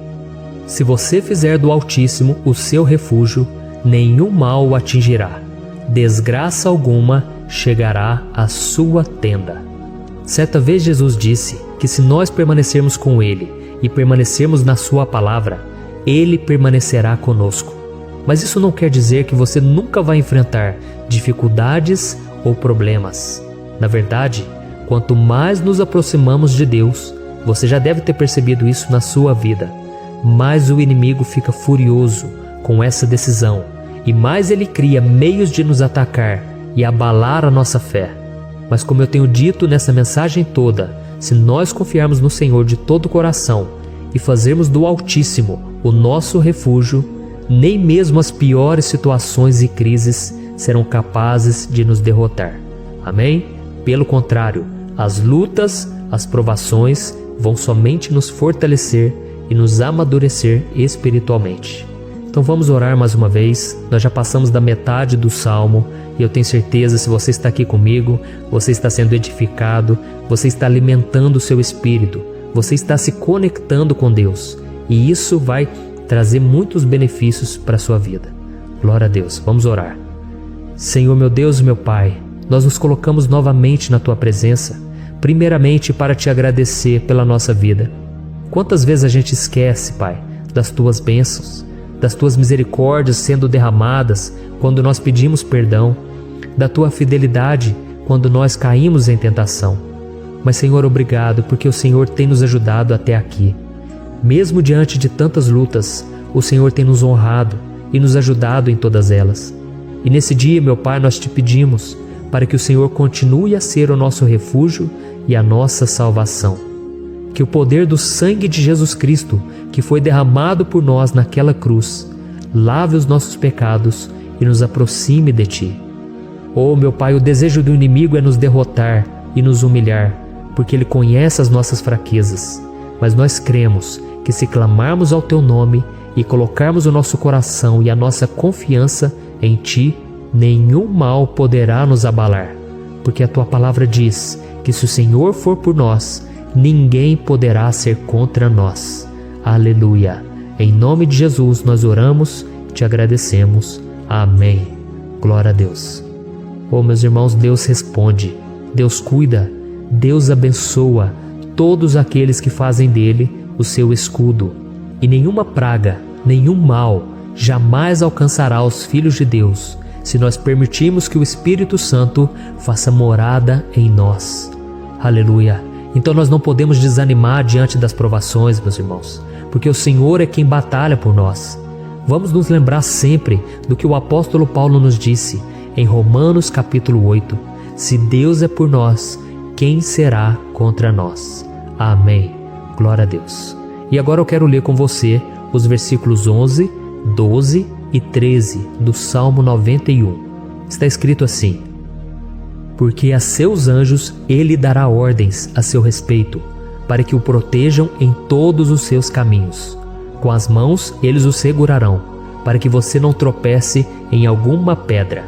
Se você fizer do Altíssimo o seu refúgio, nenhum mal o atingirá, desgraça alguma chegará à sua tenda. Certa vez Jesus disse que se nós permanecermos com Ele e permanecermos na Sua palavra, Ele permanecerá conosco. Mas isso não quer dizer que você nunca vai enfrentar dificuldades ou problemas. Na verdade, quanto mais nos aproximamos de Deus, você já deve ter percebido isso na sua vida, mais o inimigo fica furioso com essa decisão e mais ele cria meios de nos atacar e abalar a nossa fé. Mas como eu tenho dito nessa mensagem toda, se nós confiarmos no Senhor de todo o coração e fazermos do Altíssimo o nosso refúgio, nem mesmo as piores situações e crises serão capazes de nos derrotar. Amém? Pelo contrário, as lutas, as provações vão somente nos fortalecer e nos amadurecer espiritualmente. Então vamos orar mais uma vez. Nós já passamos da metade do Salmo e eu tenho certeza, se você está aqui comigo, você está sendo edificado, você está alimentando o seu espírito, você está se conectando com Deus e isso vai trazer muitos benefícios para a sua vida. Glória a Deus. Vamos orar. Senhor meu Deus e meu Pai, nós nos colocamos novamente na Tua presença, primeiramente para Te agradecer pela nossa vida. Quantas vezes a gente esquece, Pai, das Tuas bênçãos, das Tuas misericórdias sendo derramadas quando nós pedimos perdão, da Tua fidelidade quando nós caímos em tentação. Mas, Senhor, obrigado, porque o Senhor tem nos ajudado até aqui. Mesmo diante de tantas lutas, o Senhor tem nos honrado e nos ajudado em todas elas. E nesse dia, meu Pai, nós Te pedimos para que o Senhor continue a ser o nosso refúgio e a nossa salvação. Que o poder do sangue de Jesus Cristo, que foi derramado por nós naquela cruz, lave os nossos pecados e nos aproxime de Ti. Oh, meu Pai, o desejo do inimigo é nos derrotar e nos humilhar, porque ele conhece as nossas fraquezas. Mas nós cremos que se clamarmos ao Teu nome e colocarmos o nosso coração e a nossa confiança em Ti, nenhum mal poderá nos abalar. Porque a Tua palavra diz que se o Senhor for por nós, ninguém poderá ser contra nós. Aleluia! Em nome de Jesus nós oramos, te agradecemos. Amém. Glória a Deus. Oh, meus irmãos, Deus responde, Deus cuida, Deus abençoa todos aqueles que fazem dele o seu escudo. E nenhuma praga, nenhum mal jamais alcançará os filhos de Deus, se nós permitirmos que o Espírito Santo faça morada em nós. Aleluia! Então nós não podemos desanimar diante das provações, meus irmãos, porque o Senhor é quem batalha por nós. Vamos nos lembrar sempre do que o apóstolo Paulo nos disse em Romanos capítulo 8. Se Deus é por nós, quem será contra nós? Amém. Glória a Deus. E agora eu quero ler com você os versículos 11, 12 e 13 do Salmo 91. Está escrito assim: porque a seus anjos ele dará ordens a seu respeito, para que o protejam em todos os seus caminhos. Com as mãos eles o segurarão, para que você não tropece em alguma pedra.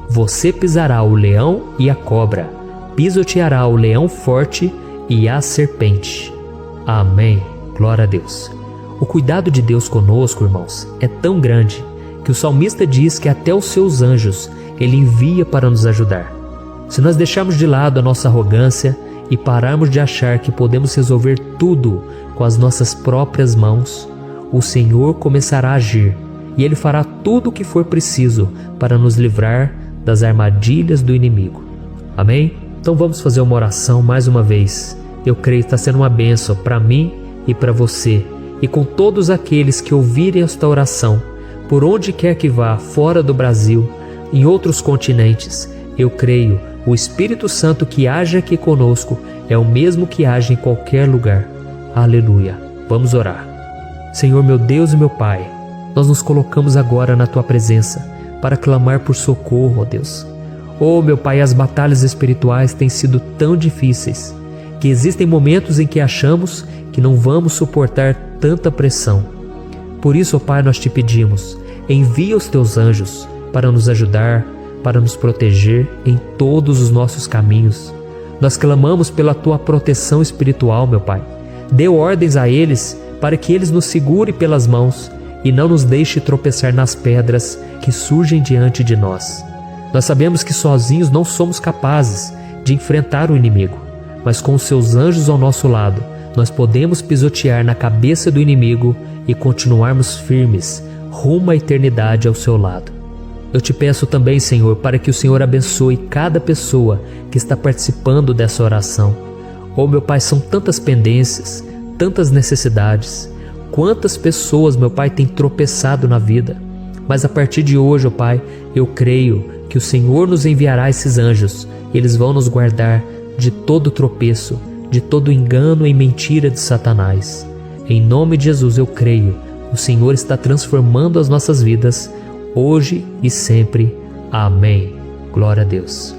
Você pisará o leão e a cobra, pisoteará o leão forte e a serpente. Amém. Glória a Deus. O cuidado de Deus conosco, irmãos, é tão grande que o salmista diz que até os seus anjos ele envia para nos ajudar. Se nós deixarmos de lado a nossa arrogância e pararmos de achar que podemos resolver tudo com as nossas próprias mãos, o Senhor começará a agir e Ele fará tudo o que for preciso para nos livrar das armadilhas do inimigo. Amém? Então vamos fazer uma oração mais uma vez. Eu creio que está sendo uma bênção para mim e para você, e com todos aqueles que ouvirem esta oração, por onde quer que vá, fora do Brasil, em outros continentes. Eu creio, o Espírito Santo que age aqui conosco é o mesmo que age em qualquer lugar. Aleluia. Vamos orar. Senhor, meu Deus e meu Pai, nós nos colocamos agora na Tua presença para clamar por socorro, ó Deus. Oh, meu Pai, as batalhas espirituais têm sido tão difíceis que existem momentos em que achamos que não vamos suportar tanta pressão. Por isso, ó Pai, nós te pedimos, envia os Teus anjos para nos ajudar, para nos proteger em todos os nossos caminhos. Nós clamamos pela Tua proteção espiritual, meu Pai. Dê ordens a eles para que eles nos segurem pelas mãos e não nos deixe tropeçar nas pedras que surgem diante de nós. Nós sabemos que sozinhos não somos capazes de enfrentar o inimigo, mas com os Seus anjos ao nosso lado, nós podemos pisotear na cabeça do inimigo e continuarmos firmes rumo à eternidade ao Seu lado. Eu te peço também, Senhor, para que o Senhor abençoe cada pessoa que está participando dessa oração. Oh, meu Pai, são tantas pendências, tantas necessidades. Quantas pessoas, meu Pai, têm tropeçado na vida. Mas a partir de hoje, ó Pai, eu creio que o Senhor nos enviará esses anjos. Eles vão nos guardar de todo tropeço, de todo engano e mentira de Satanás. Em nome de Jesus eu creio. O Senhor está transformando as nossas vidas, hoje e sempre. Amém. Glória a Deus.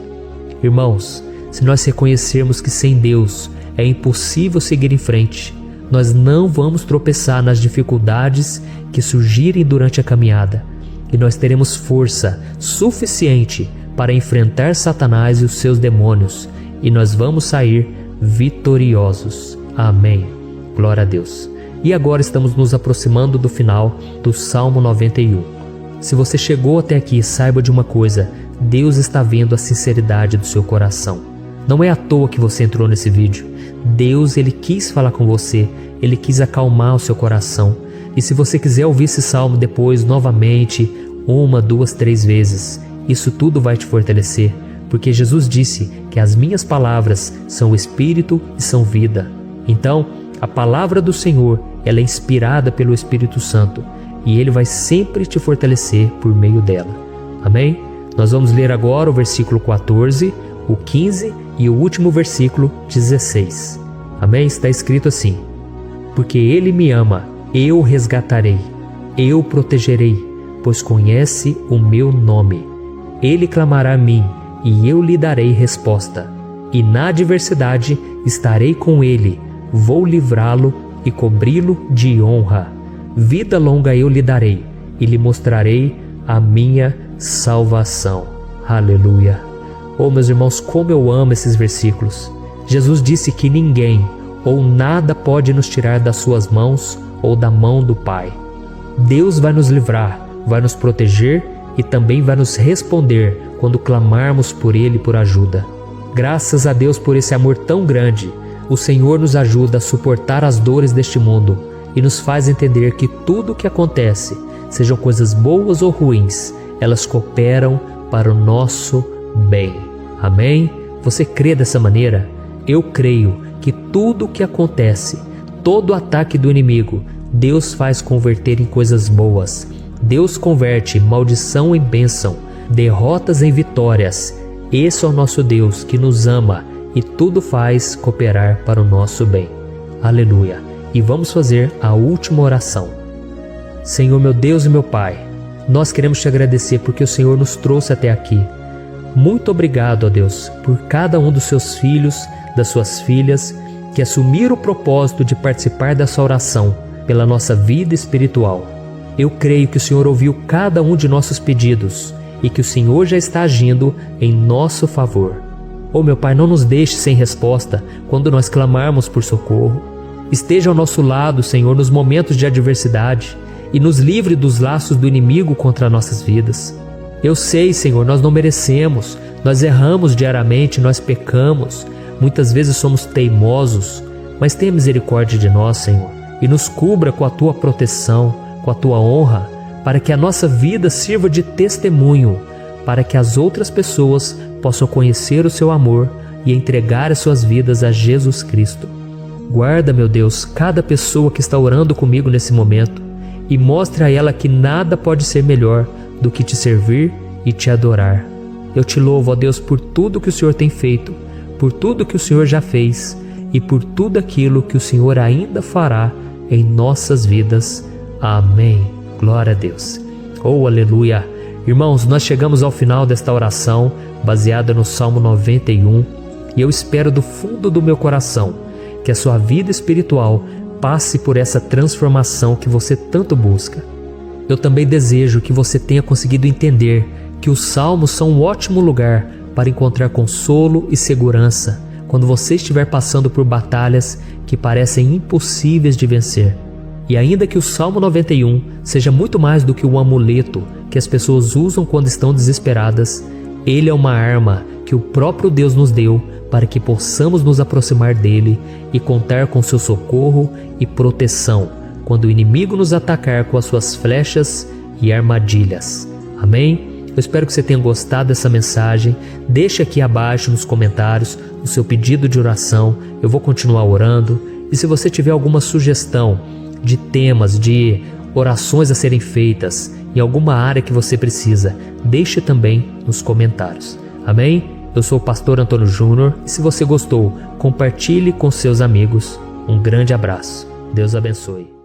Irmãos, se nós reconhecermos que sem Deus é impossível seguir em frente, nós não vamos tropeçar nas dificuldades que surgirem durante a caminhada, e nós teremos força suficiente para enfrentar Satanás e os seus demônios, e nós vamos sair vitoriosos. Amém. Glória a Deus. E agora estamos nos aproximando do final do Salmo 91. Se você chegou até aqui, saiba de uma coisa: Deus está vendo a sinceridade do seu coração. Não é à toa que você entrou nesse vídeo. Deus, Ele quis falar com você, Ele quis acalmar o seu coração. E se você quiser ouvir esse salmo depois, novamente, 1, 2, 3 vezes, isso tudo vai te fortalecer, porque Jesus disse que as minhas palavras são espírito e são vida. Então, a palavra do Senhor, ela é inspirada pelo Espírito Santo, e Ele vai sempre te fortalecer por meio dela. Amém? Nós vamos ler agora o versículo 14, o 15 e o último versículo 16. Amém? Está escrito assim: porque Ele me ama, eu o resgatarei, eu o protegerei, pois conhece o meu nome. Ele clamará a mim, e eu lhe darei resposta. E na adversidade estarei com ele, vou livrá-lo e cobri-lo de honra. Vida longa eu lhe darei, e lhe mostrarei a minha salvação. Aleluia! Oh, meus irmãos, como eu amo esses versículos. Jesus disse que ninguém ou nada pode nos tirar das suas mãos ou da mão do Pai. Deus vai nos livrar, vai nos proteger e também vai nos responder quando clamarmos por Ele por ajuda. Graças a Deus por esse amor tão grande, o Senhor nos ajuda a suportar as dores deste mundo e nos faz entender que tudo o que acontece, sejam coisas boas ou ruins, elas cooperam para o nosso bem. Amém? Você crê dessa maneira? Eu creio que tudo o que acontece, todo ataque do inimigo, Deus faz converter em coisas boas. Deus converte maldição em bênção, derrotas em vitórias. Esse é o nosso Deus que nos ama e tudo faz cooperar para o nosso bem. Aleluia! E vamos fazer a última oração. Senhor, meu Deus e meu Pai, nós queremos te agradecer porque o Senhor nos trouxe até aqui. Muito obrigado, ó Deus, por cada um dos seus filhos, das suas filhas, que assumiram o propósito de participar dessa oração pela nossa vida espiritual. Eu creio que o Senhor ouviu cada um de nossos pedidos e que o Senhor já está agindo em nosso favor. Oh, meu Pai, não nos deixe sem resposta quando nós clamarmos por socorro. Esteja ao nosso lado, Senhor, nos momentos de adversidade e nos livre dos laços do inimigo contra nossas vidas. Eu sei, Senhor, nós não merecemos, nós erramos diariamente, nós pecamos, muitas vezes somos teimosos, mas tenha misericórdia de nós, Senhor, e nos cubra com a Tua proteção, com a Tua honra, para que a nossa vida sirva de testemunho, para que as outras pessoas possam conhecer o Seu amor e entregar as suas vidas a Jesus Cristo. Guarda, meu Deus, cada pessoa que está orando comigo nesse momento e mostre a ela que nada pode ser melhor do que te servir e te adorar. Eu te louvo, ó Deus, por tudo que o Senhor tem feito, por tudo que o Senhor já fez e por tudo aquilo que o Senhor ainda fará em nossas vidas. Amém. Glória a Deus. Oh, aleluia. Irmãos, nós chegamos ao final desta oração baseada no Salmo 91 e eu espero do fundo do meu coração que a sua vida espiritual passe por essa transformação que você tanto busca. Eu também desejo que você tenha conseguido entender que os salmos são um ótimo lugar para encontrar consolo e segurança quando você estiver passando por batalhas que parecem impossíveis de vencer. E ainda que o Salmo 91 seja muito mais do que um amuleto que as pessoas usam quando estão desesperadas, ele é uma arma que o próprio Deus nos deu para que possamos nos aproximar dele e contar com seu socorro e proteção quando o inimigo nos atacar com as suas flechas e armadilhas. Amém? Eu espero que você tenha gostado dessa mensagem. Deixe aqui abaixo nos comentários o seu pedido de oração. Eu vou continuar orando. E se você tiver alguma sugestão de temas, de orações a serem feitas em alguma área que você precisa, deixe também nos comentários. Amém? Eu sou o pastor Antônio Júnior e se você gostou, compartilhe com seus amigos. Um grande abraço. Deus abençoe.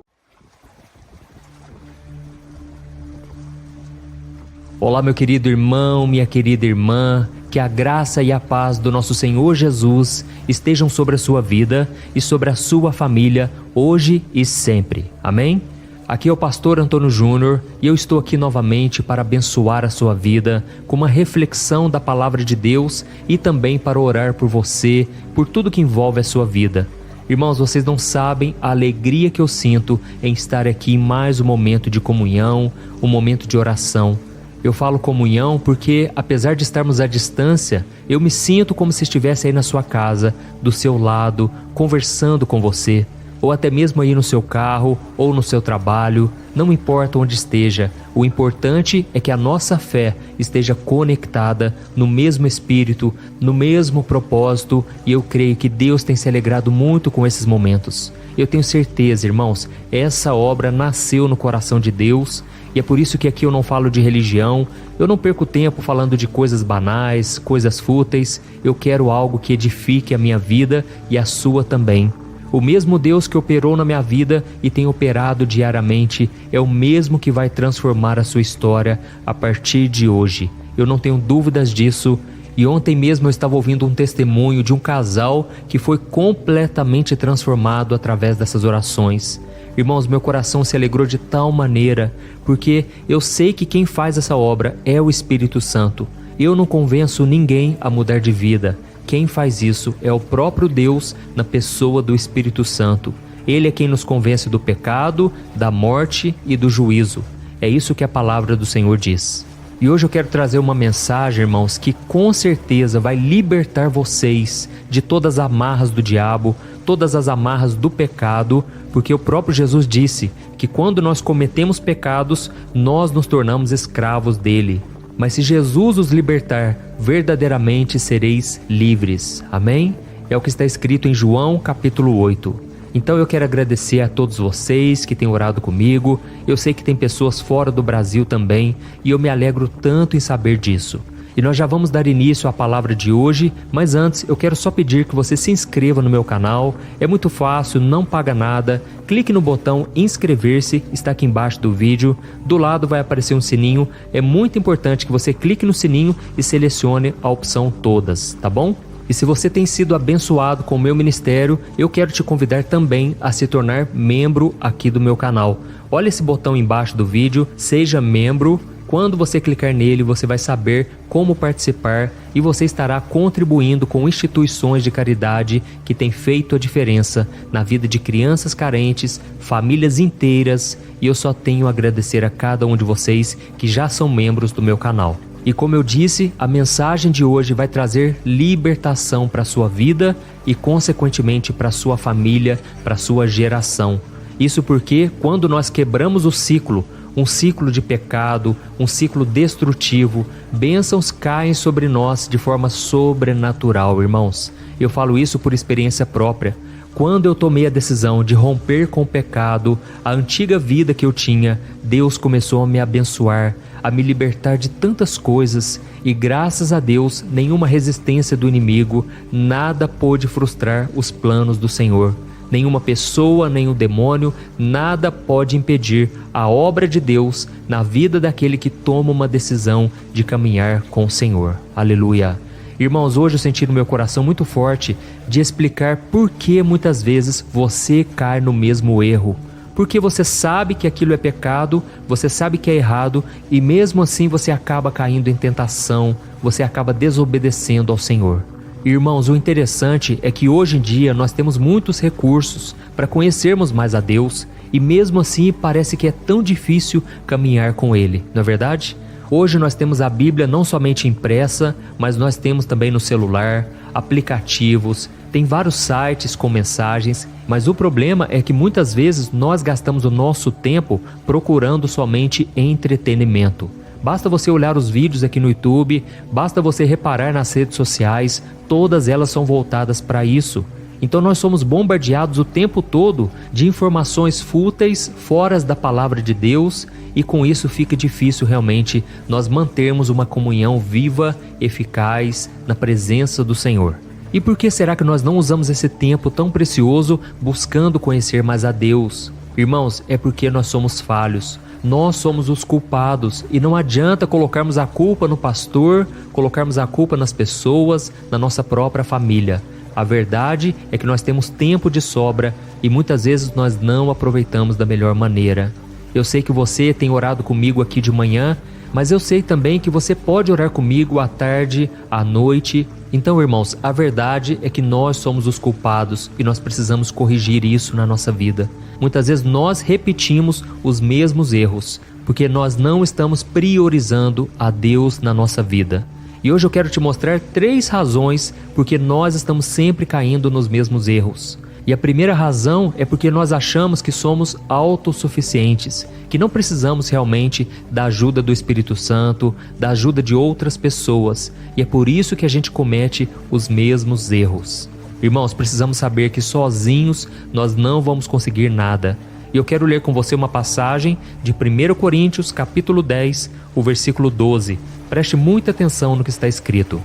Olá, meu querido irmão, minha querida irmã, que a graça e a paz do nosso Senhor Jesus estejam sobre a sua vida e sobre a sua família, hoje e sempre. Amém? Aqui é o pastor Antônio Júnior e eu estou aqui novamente para abençoar a sua vida com uma reflexão da palavra de Deus e também para orar por você, por tudo que envolve a sua vida. Irmãos, vocês não sabem a alegria que eu sinto em estar aqui em mais um momento de comunhão, um momento de oração. Eu falo comunhão porque, apesar de estarmos à distância, eu me sinto como se estivesse aí na sua casa, do seu lado, conversando com você, ou até mesmo aí no seu carro ou no seu trabalho, não importa onde esteja. O importante é que a nossa fé esteja conectada no mesmo espírito, no mesmo propósito, e eu creio que Deus tem se alegrado muito com esses momentos. Eu tenho certeza, irmãos, essa obra nasceu no coração de Deus. E é por isso que aqui eu não falo de religião, eu não perco tempo falando de coisas banais, coisas fúteis. Eu quero algo que edifique a minha vida e a sua também. O mesmo Deus que operou na minha vida e tem operado diariamente é o mesmo que vai transformar a sua história a partir de hoje. Eu não tenho dúvidas disso. E ontem mesmo eu estava ouvindo um testemunho de um casal que foi completamente transformado através dessas orações. Irmãos, meu coração se alegrou de tal maneira, porque eu sei que quem faz essa obra é o Espírito Santo. Eu não convenço ninguém a mudar de vida. Quem faz isso é o próprio Deus na pessoa do Espírito Santo. Ele é quem nos convence do pecado, da morte e do juízo. É isso que a palavra do Senhor diz. E hoje eu quero trazer uma mensagem, irmãos, que com certeza vai libertar vocês de todas as amarras do diabo, todas as amarras do pecado, porque o próprio Jesus disse que quando nós cometemos pecados, nós nos tornamos escravos dele. Mas se Jesus os libertar, verdadeiramente sereis livres. Amém? É o que está escrito em João capítulo 8. Então eu quero agradecer a todos vocês que têm orado comigo. Eu sei que tem pessoas fora do Brasil também e eu me alegro tanto em saber disso. E nós já vamos dar início à palavra de hoje, mas antes eu quero só pedir que você se inscreva no meu canal. É muito fácil, não paga nada. Clique no botão inscrever-se, está aqui embaixo do vídeo. Do lado vai aparecer um sininho. É muito importante que você clique no sininho e selecione a opção todas, tá bom? E se você tem sido abençoado com o meu ministério, eu quero te convidar também a se tornar membro aqui do meu canal. Olha esse botão embaixo do vídeo, seja membro. Quando você clicar nele, você vai saber como participar e você estará contribuindo com instituições de caridade que têm feito a diferença na vida de crianças carentes, famílias inteiras, e eu só tenho a agradecer a cada um de vocês que já são membros do meu canal. E como eu disse, a mensagem de hoje vai trazer libertação para a sua vida e consequentemente para a sua família, para a sua geração. Isso porque quando nós quebramos o ciclo, um ciclo de pecado, um ciclo destrutivo, bênçãos caem sobre nós de forma sobrenatural, irmãos. Eu falo isso por experiência própria. Quando eu tomei a decisão de romper com o pecado, a antiga vida que eu tinha, Deus começou a me abençoar, a me libertar de tantas coisas e graças a Deus, nenhuma resistência do inimigo, nada pôde frustrar os planos do Senhor. Nenhuma pessoa, nenhum demônio, nada pode impedir a obra de Deus na vida daquele que toma uma decisão de caminhar com o Senhor. Aleluia! Irmãos, hoje eu senti no meu coração muito forte de explicar por que muitas vezes você cai no mesmo erro. Porque você sabe que aquilo é pecado, você sabe que é errado e mesmo assim você acaba caindo em tentação, você acaba desobedecendo ao Senhor. Irmãos, o interessante é que hoje em dia nós temos muitos recursos para conhecermos mais a Deus e mesmo assim parece que é tão difícil caminhar com Ele, não é verdade? Hoje nós temos a Bíblia não somente impressa, mas nós temos também no celular, aplicativos, tem vários sites com mensagens, mas o problema é que muitas vezes nós gastamos o nosso tempo procurando somente entretenimento. Basta você olhar os vídeos aqui no YouTube, basta você reparar nas redes sociais, todas elas são voltadas para isso. Então nós somos bombardeados o tempo todo de informações fúteis, fora da palavra de Deus, e com isso fica difícil realmente nós mantermos uma comunhão viva, eficaz, na presença do Senhor. E por que será que nós não usamos esse tempo tão precioso buscando conhecer mais a Deus? Irmãos, é porque nós somos falhos. Nós somos os culpados e não adianta colocarmos a culpa no pastor, colocarmos a culpa nas pessoas, na nossa própria família. A verdade é que nós temos tempo de sobra e muitas vezes nós não aproveitamos da melhor maneira. Eu sei que você tem orado comigo aqui de manhã, mas eu sei também que você pode orar comigo à tarde, à noite. Então, irmãos, a verdade é que nós somos os culpados e nós precisamos corrigir isso na nossa vida. Muitas vezes nós repetimos os mesmos erros, porque nós não estamos priorizando a Deus na nossa vida. E hoje eu quero te mostrar 3 razões porque nós estamos sempre caindo nos mesmos erros. E a primeira razão é porque nós achamos que somos autossuficientes, que não precisamos realmente da ajuda do Espírito Santo, da ajuda de outras pessoas. E é por isso que a gente comete os mesmos erros. Irmãos, precisamos saber que sozinhos nós não vamos conseguir nada. E eu quero ler com você uma passagem de 1 Coríntios, capítulo 10, o versículo 12. Preste muita atenção no que está escrito.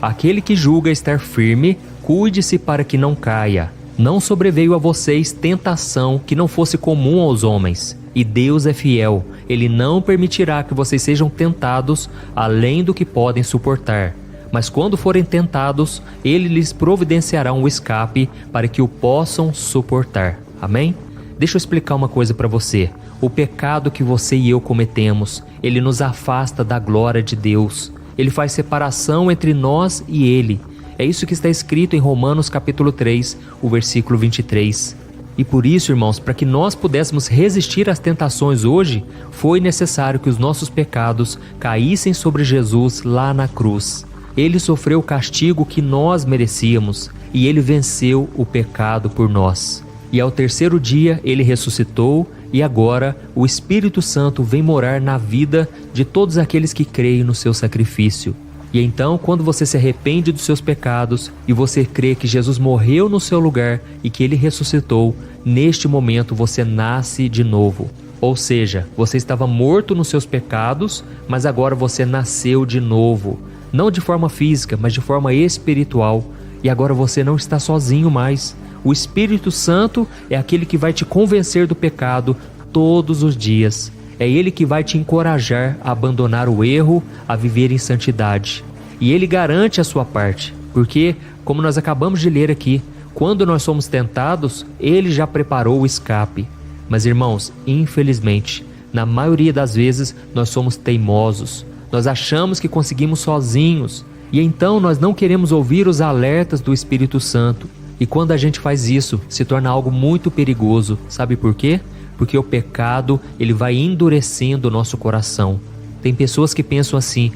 Aquele que julga estar firme, cuide-se para que não caia. Não sobreveio a vocês tentação que não fosse comum aos homens. E Deus é fiel, Ele não permitirá que vocês sejam tentados além do que podem suportar. mas quando forem tentados, Ele lhes providenciará um escape para que o possam suportar. Amém? Deixa eu explicar uma coisa para você. O pecado que você e eu cometemos, ele nos afasta da glória de Deus. Ele faz separação entre nós e Ele. É isso que está escrito em Romanos capítulo 3, o versículo 23. E por isso, irmãos, para que nós pudéssemos resistir às tentações hoje, foi necessário que os nossos pecados caíssem sobre Jesus lá na cruz. Ele sofreu o castigo que nós merecíamos e Ele venceu o pecado por nós. E ao terceiro dia Ele ressuscitou e agora o Espírito Santo vem morar na vida de todos aqueles que creem no seu sacrifício. E então, quando você se arrepende dos seus pecados e você crê que Jesus morreu no seu lugar e que Ele ressuscitou, neste momento você nasce de novo. Ou seja, você estava morto nos seus pecados, mas agora você nasceu de novo. Não de forma física, mas de forma espiritual. E agora você não está sozinho mais. O Espírito Santo é aquele que vai te convencer do pecado todos os dias. É Ele que vai te encorajar a abandonar o erro, a viver em santidade. E Ele garante a sua parte, porque, como nós acabamos de ler aqui, quando nós somos tentados, Ele já preparou o escape. Mas, irmãos, infelizmente, na maioria das vezes, nós somos teimosos. Nós achamos que conseguimos sozinhos. E então nós não queremos ouvir os alertas do Espírito Santo. E quando a gente faz isso, se torna algo muito perigoso. Sabe por quê? Porque o pecado, ele vai endurecendo o nosso coração. Tem pessoas que pensam assim: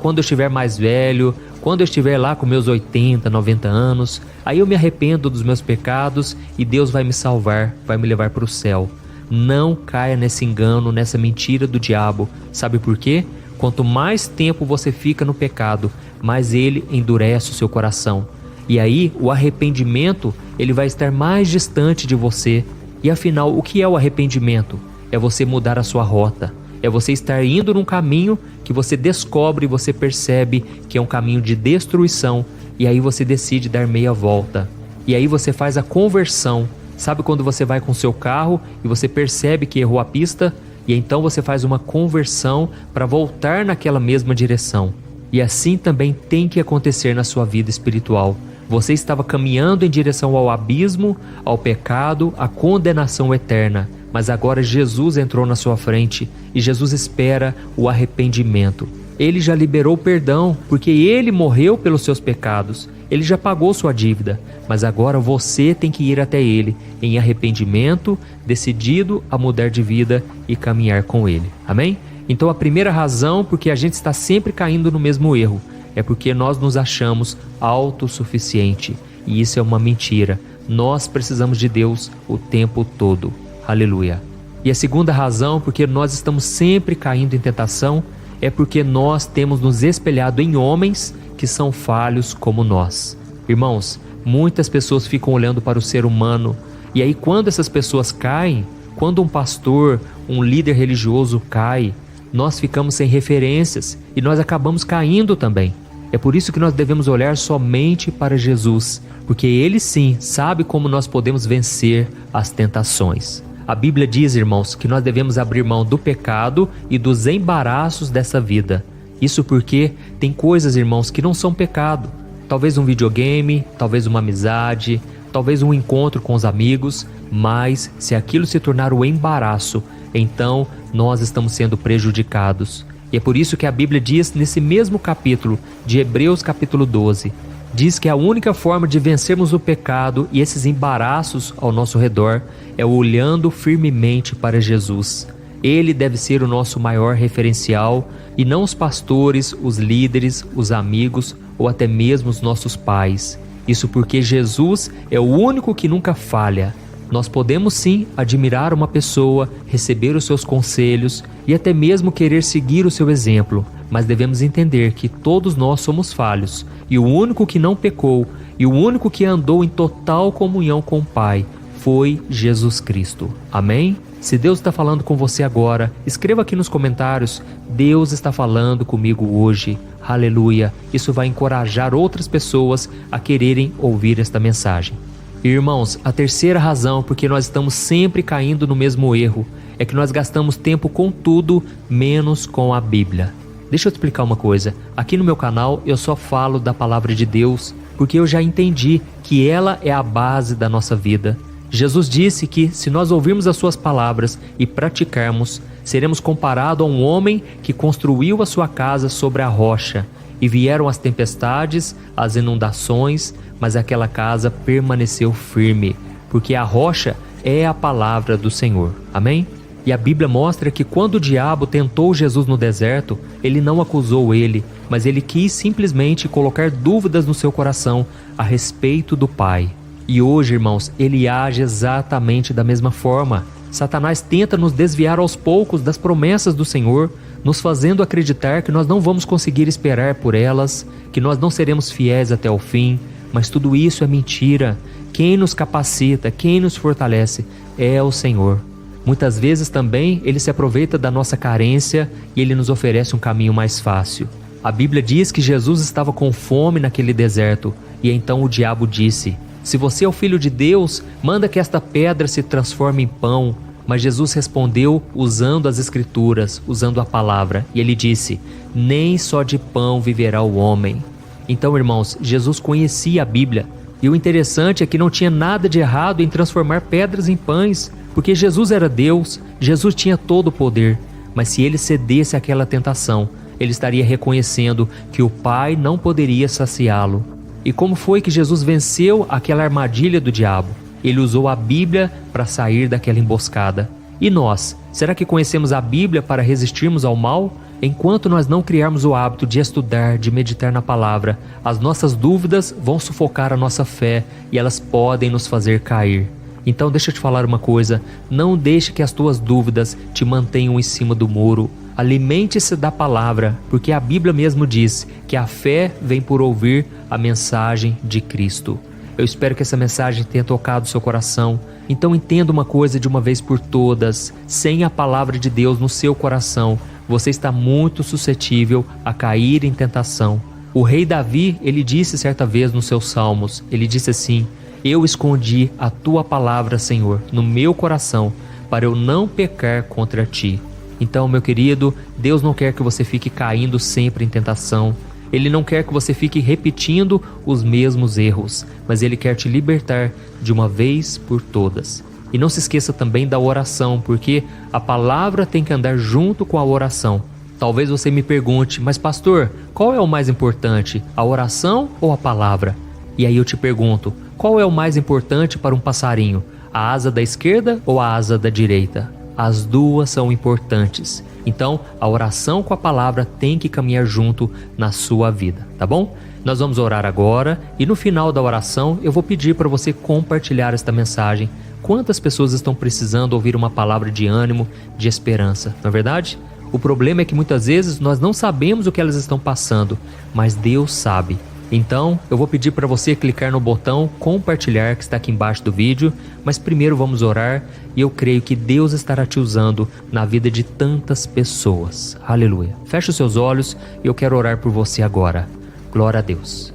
quando eu estiver mais velho, quando eu estiver lá com meus 80, 90 anos, aí eu me arrependo dos meus pecados e Deus vai me salvar, vai me levar para o céu. Não caia nesse engano, nessa mentira do diabo. Sabe por quê? Quanto mais tempo você fica no pecado, mais ele endurece o seu coração. E aí o arrependimento, ele vai estar mais distante de você. E afinal, o que é o arrependimento? É você mudar a sua rota. É você estar indo num caminho que você descobre e você percebe que é um caminho de destruição. E aí você decide dar meia volta. E aí você faz a conversão. Sabe quando você vai com o seu carro e você percebe que errou a pista? E então você faz uma conversão para voltar naquela mesma direção. E assim também tem que acontecer na sua vida espiritual. Você estava caminhando em direção ao abismo, ao pecado, à condenação eterna. Mas agora Jesus entrou na sua frente e Jesus espera o arrependimento. Ele já liberou o perdão, porque Ele morreu pelos seus pecados. Ele já pagou sua dívida. Mas agora você tem que ir até Ele em arrependimento, decidido a mudar de vida e caminhar com Ele. Amém? Então a primeira razão porque a gente está sempre caindo no mesmo erro é porque nós nos achamos autossuficiente. E isso é uma mentira. Nós precisamos de Deus o tempo todo. Aleluia. E a segunda razão porque nós estamos sempre caindo em tentação é porque nós temos nos espelhado em homens que são falhos como nós. Irmãos, muitas pessoas ficam olhando para o ser humano e aí quando essas pessoas caem, quando um pastor, um líder religioso cai, nós ficamos sem referências e nós acabamos caindo também. É por isso que nós devemos olhar somente para Jesus, porque Ele sim sabe como nós podemos vencer as tentações. A Bíblia diz, irmãos, que nós devemos abrir mão do pecado e dos embaraços dessa vida. Isso porque tem coisas, irmãos, que não são pecado. Talvez um videogame, talvez uma amizade, talvez um encontro com os amigos, mas se aquilo se tornar um embaraço, então nós estamos sendo prejudicados. E é por isso que a Bíblia diz nesse mesmo capítulo de Hebreus capítulo 12, diz que a única forma de vencermos o pecado e esses embaraços ao nosso redor é olhando firmemente para Jesus. Ele deve ser o nosso maior referencial e não os pastores, os líderes, os amigos ou até mesmo os nossos pais. Isso porque Jesus é o único que nunca falha. Nós podemos sim admirar uma pessoa, receber os seus conselhos e até mesmo querer seguir o seu exemplo, mas devemos entender que todos nós somos falhos e o único que não pecou e o único que andou em total comunhão com o Pai foi Jesus Cristo. Amém? Se Deus está falando com você agora, escreva aqui nos comentários: Deus está falando comigo hoje. Aleluia! Isso vai encorajar outras pessoas a quererem ouvir esta mensagem. Irmãos, a terceira razão porque nós estamos sempre caindo no mesmo erro é que nós gastamos tempo com tudo menos com a Bíblia. Deixa eu te explicar uma coisa. Aqui no meu canal eu só falo da palavra de Deus porque eu já entendi que ela é a base da nossa vida. Jesus disse que se nós ouvirmos as suas palavras e praticarmos, seremos comparados a um homem que construiu a sua casa sobre a rocha. E vieram as tempestades, as inundações, mas aquela casa permaneceu firme, porque a rocha é a palavra do Senhor. Amém? E a Bíblia mostra que quando o diabo tentou Jesus no deserto, ele não acusou ele, mas ele quis simplesmente colocar dúvidas no seu coração a respeito do Pai. E hoje, irmãos, ele age exatamente da mesma forma. Satanás tenta nos desviar aos poucos das promessas do Senhor, nos fazendo acreditar que nós não vamos conseguir esperar por elas, que nós não seremos fiéis até o fim, mas tudo isso é mentira. Quem nos capacita, quem nos fortalece é o Senhor. Muitas vezes também ele se aproveita da nossa carência e ele nos oferece um caminho mais fácil. A Bíblia diz que Jesus estava com fome naquele deserto e então o diabo disse: se você é o Filho de Deus, manda que esta pedra se transforme em pão. Mas Jesus respondeu usando as Escrituras, usando a palavra, e ele disse: nem só de pão viverá o homem. Então, irmãos, Jesus conhecia a Bíblia, e o interessante é que não tinha nada de errado em transformar pedras em pães, porque Jesus era Deus, Jesus tinha todo o poder. Mas se ele cedesse àquela tentação, ele estaria reconhecendo que o Pai não poderia saciá-lo. E como foi que Jesus venceu aquela armadilha do diabo? Ele usou a Bíblia para sair daquela emboscada. E nós? Será que conhecemos a Bíblia para resistirmos ao mal? Enquanto nós não criarmos o hábito de estudar, de meditar na palavra, as nossas dúvidas vão sufocar a nossa fé e elas podem nos fazer cair. Então deixa eu te falar uma coisa, não deixe que as tuas dúvidas te mantenham em cima do muro. Alimente-se da palavra, porque a Bíblia mesmo diz que a fé vem por ouvir a mensagem de Cristo. Eu espero que essa mensagem tenha tocado seu coração. Então entenda uma coisa de uma vez por todas: sem a palavra de Deus no seu coração, você está muito suscetível a cair em tentação. O rei Davi, ele disse certa vez nos seus salmos, ele disse assim: eu escondi a tua palavra, Senhor, no meu coração, para eu não pecar contra ti. Então, meu querido, Deus não quer que você fique caindo sempre em tentação. Ele não quer que você fique repetindo os mesmos erros, mas Ele quer te libertar de uma vez por todas. E não se esqueça também da oração, porque a palavra tem que andar junto com a oração. Talvez você me pergunte: mas pastor, qual é o mais importante, a oração ou a palavra? E aí eu te pergunto, qual é o mais importante para um passarinho, a asa da esquerda ou a asa da direita? As duas são importantes. Então, a oração com a palavra tem que caminhar junto na sua vida, tá bom? Nós vamos orar agora e no final da oração eu vou pedir para você compartilhar esta mensagem. Quantas pessoas estão precisando ouvir uma palavra de ânimo, de esperança, não é verdade? O problema é que muitas vezes nós não sabemos o que elas estão passando, mas Deus sabe. Então, eu vou pedir para você clicar no botão compartilhar que está aqui embaixo do vídeo, mas primeiro vamos orar e eu creio que Deus estará te usando na vida de tantas pessoas. Aleluia. Feche os seus olhos e eu quero orar por você agora. Glória a Deus.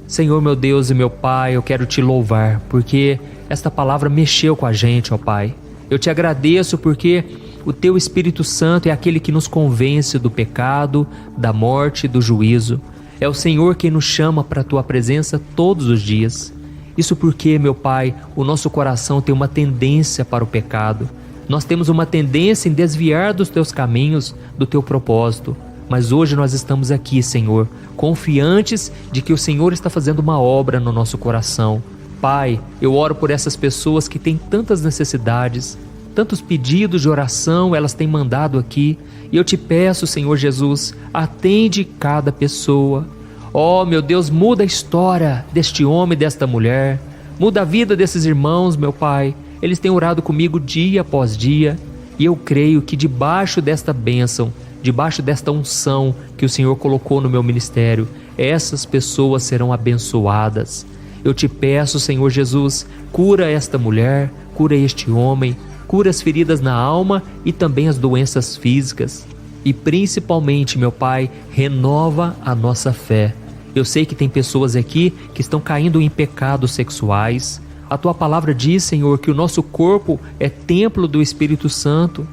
Senhor, meu Deus e meu Pai, eu quero te louvar porque esta palavra mexeu com a gente, ó Pai. Eu te agradeço porque o Teu Espírito Santo é aquele que nos convence do pecado, da morte e do juízo. É o Senhor quem nos chama para a Tua presença todos os dias. Isso porque, meu Pai, o nosso coração tem uma tendência para o pecado. Nós temos uma tendência em desviar dos Teus caminhos, do Teu propósito. Mas hoje nós estamos aqui, Senhor, confiantes de que o Senhor está fazendo uma obra no nosso coração. Pai, eu oro por essas pessoas que têm tantas necessidades, tantos pedidos de oração elas têm mandado aqui. E eu te peço, Senhor Jesus, atende cada pessoa. Oh, meu Deus, muda a história deste homem e desta mulher. Muda a vida desses irmãos, meu Pai. Eles têm orado comigo dia após dia. E eu creio que debaixo desta bênção, debaixo desta unção que o Senhor colocou no meu ministério, essas pessoas serão abençoadas. Eu te peço, Senhor Jesus, cura esta mulher, cura este homem, cura as feridas na alma e também as doenças físicas. E principalmente, meu Pai, renova a nossa fé. Eu sei que tem pessoas aqui que estão caindo em pecados sexuais. A Tua palavra diz, Senhor, que o nosso corpo é templo do Espírito Santo.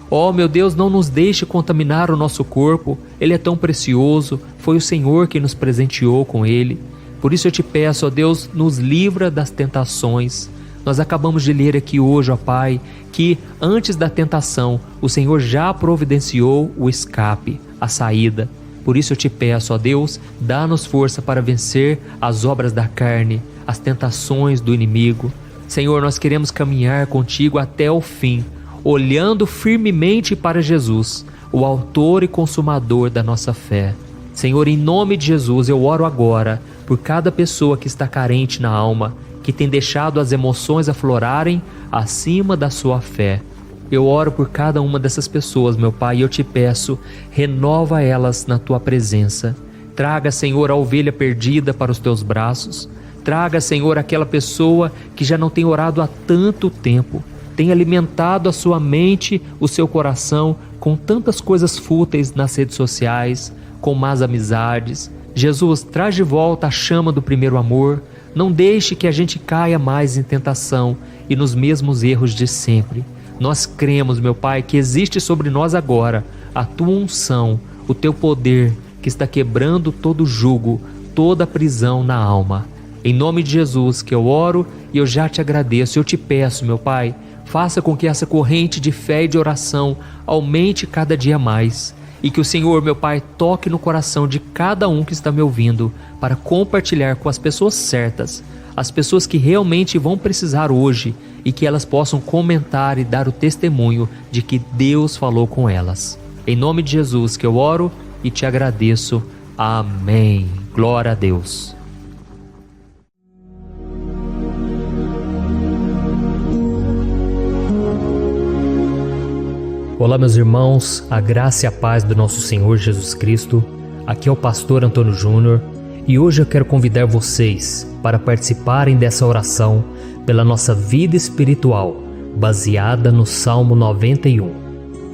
Ó meu Deus, não nos deixe contaminar o nosso corpo, ele é tão precioso, foi o Senhor que nos presenteou com ele. Por isso eu te peço, ó Deus, nos livra das tentações. Nós acabamos de ler aqui hoje, ó Pai, que antes da tentação, o Senhor já providenciou o escape, a saída. Por isso eu te peço, ó Deus, dá-nos força para vencer as obras da carne, as tentações do inimigo. Senhor, nós queremos caminhar contigo até o fim, olhando firmemente para Jesus, o autor e consumador da nossa fé. Senhor, em nome de Jesus, eu oro agora por cada pessoa que está carente na alma, que tem deixado as emoções aflorarem acima da sua fé. Eu oro por cada uma dessas pessoas, meu Pai, e eu te peço, renova elas na tua presença. Traga, Senhor, a ovelha perdida para os teus braços. Traga, Senhor, aquela pessoa que já não tem orado há tanto tempo, tem alimentado a sua mente, o seu coração com tantas coisas fúteis nas redes sociais, com más amizades. Jesus, traz de volta a chama do primeiro amor. Não deixe que a gente caia mais em tentação e nos mesmos erros de sempre. Nós cremos, meu Pai, que existe sobre nós agora a tua unção, o teu poder que está quebrando todo jugo, toda prisão na alma. Em nome de Jesus que eu oro e eu já te agradeço. Eu te peço, meu Pai, faça com que essa corrente de fé e de oração aumente cada dia mais. E que o Senhor, meu Pai, toque no coração de cada um que está me ouvindo para compartilhar com as pessoas certas, as pessoas que realmente vão precisar hoje, e que elas possam comentar e dar o testemunho de que Deus falou com elas. Em nome de Jesus que eu oro e te agradeço. Amém. Glória a Deus. Olá, meus irmãos, a graça e a paz do nosso Senhor Jesus Cristo. Aqui é o pastor Antônio Júnior e hoje eu quero convidar vocês para participarem dessa oração pela nossa vida espiritual, baseada no Salmo 91.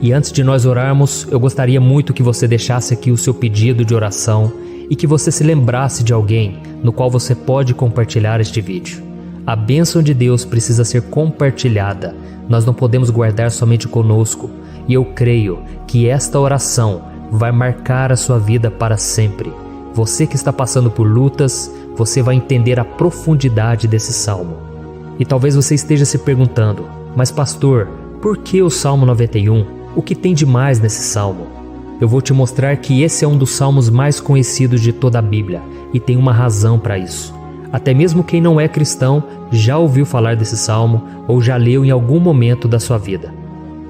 E antes de nós orarmos, eu gostaria muito que você deixasse aqui o seu pedido de oração e que você se lembrasse de alguém no qual você pode compartilhar este vídeo. A bênção de Deus precisa ser compartilhada, nós não podemos guardar somente conosco. E eu creio que esta oração vai marcar a sua vida para sempre. Você que está passando por lutas, você vai entender a profundidade desse salmo. E talvez você esteja se perguntando, mas pastor, por que o Salmo 91? O que tem de mais nesse salmo? Eu vou te mostrar que esse é um dos salmos mais conhecidos de toda a Bíblia e tem uma razão para isso. Até mesmo quem não é cristão já ouviu falar desse salmo ou já leu em algum momento da sua vida.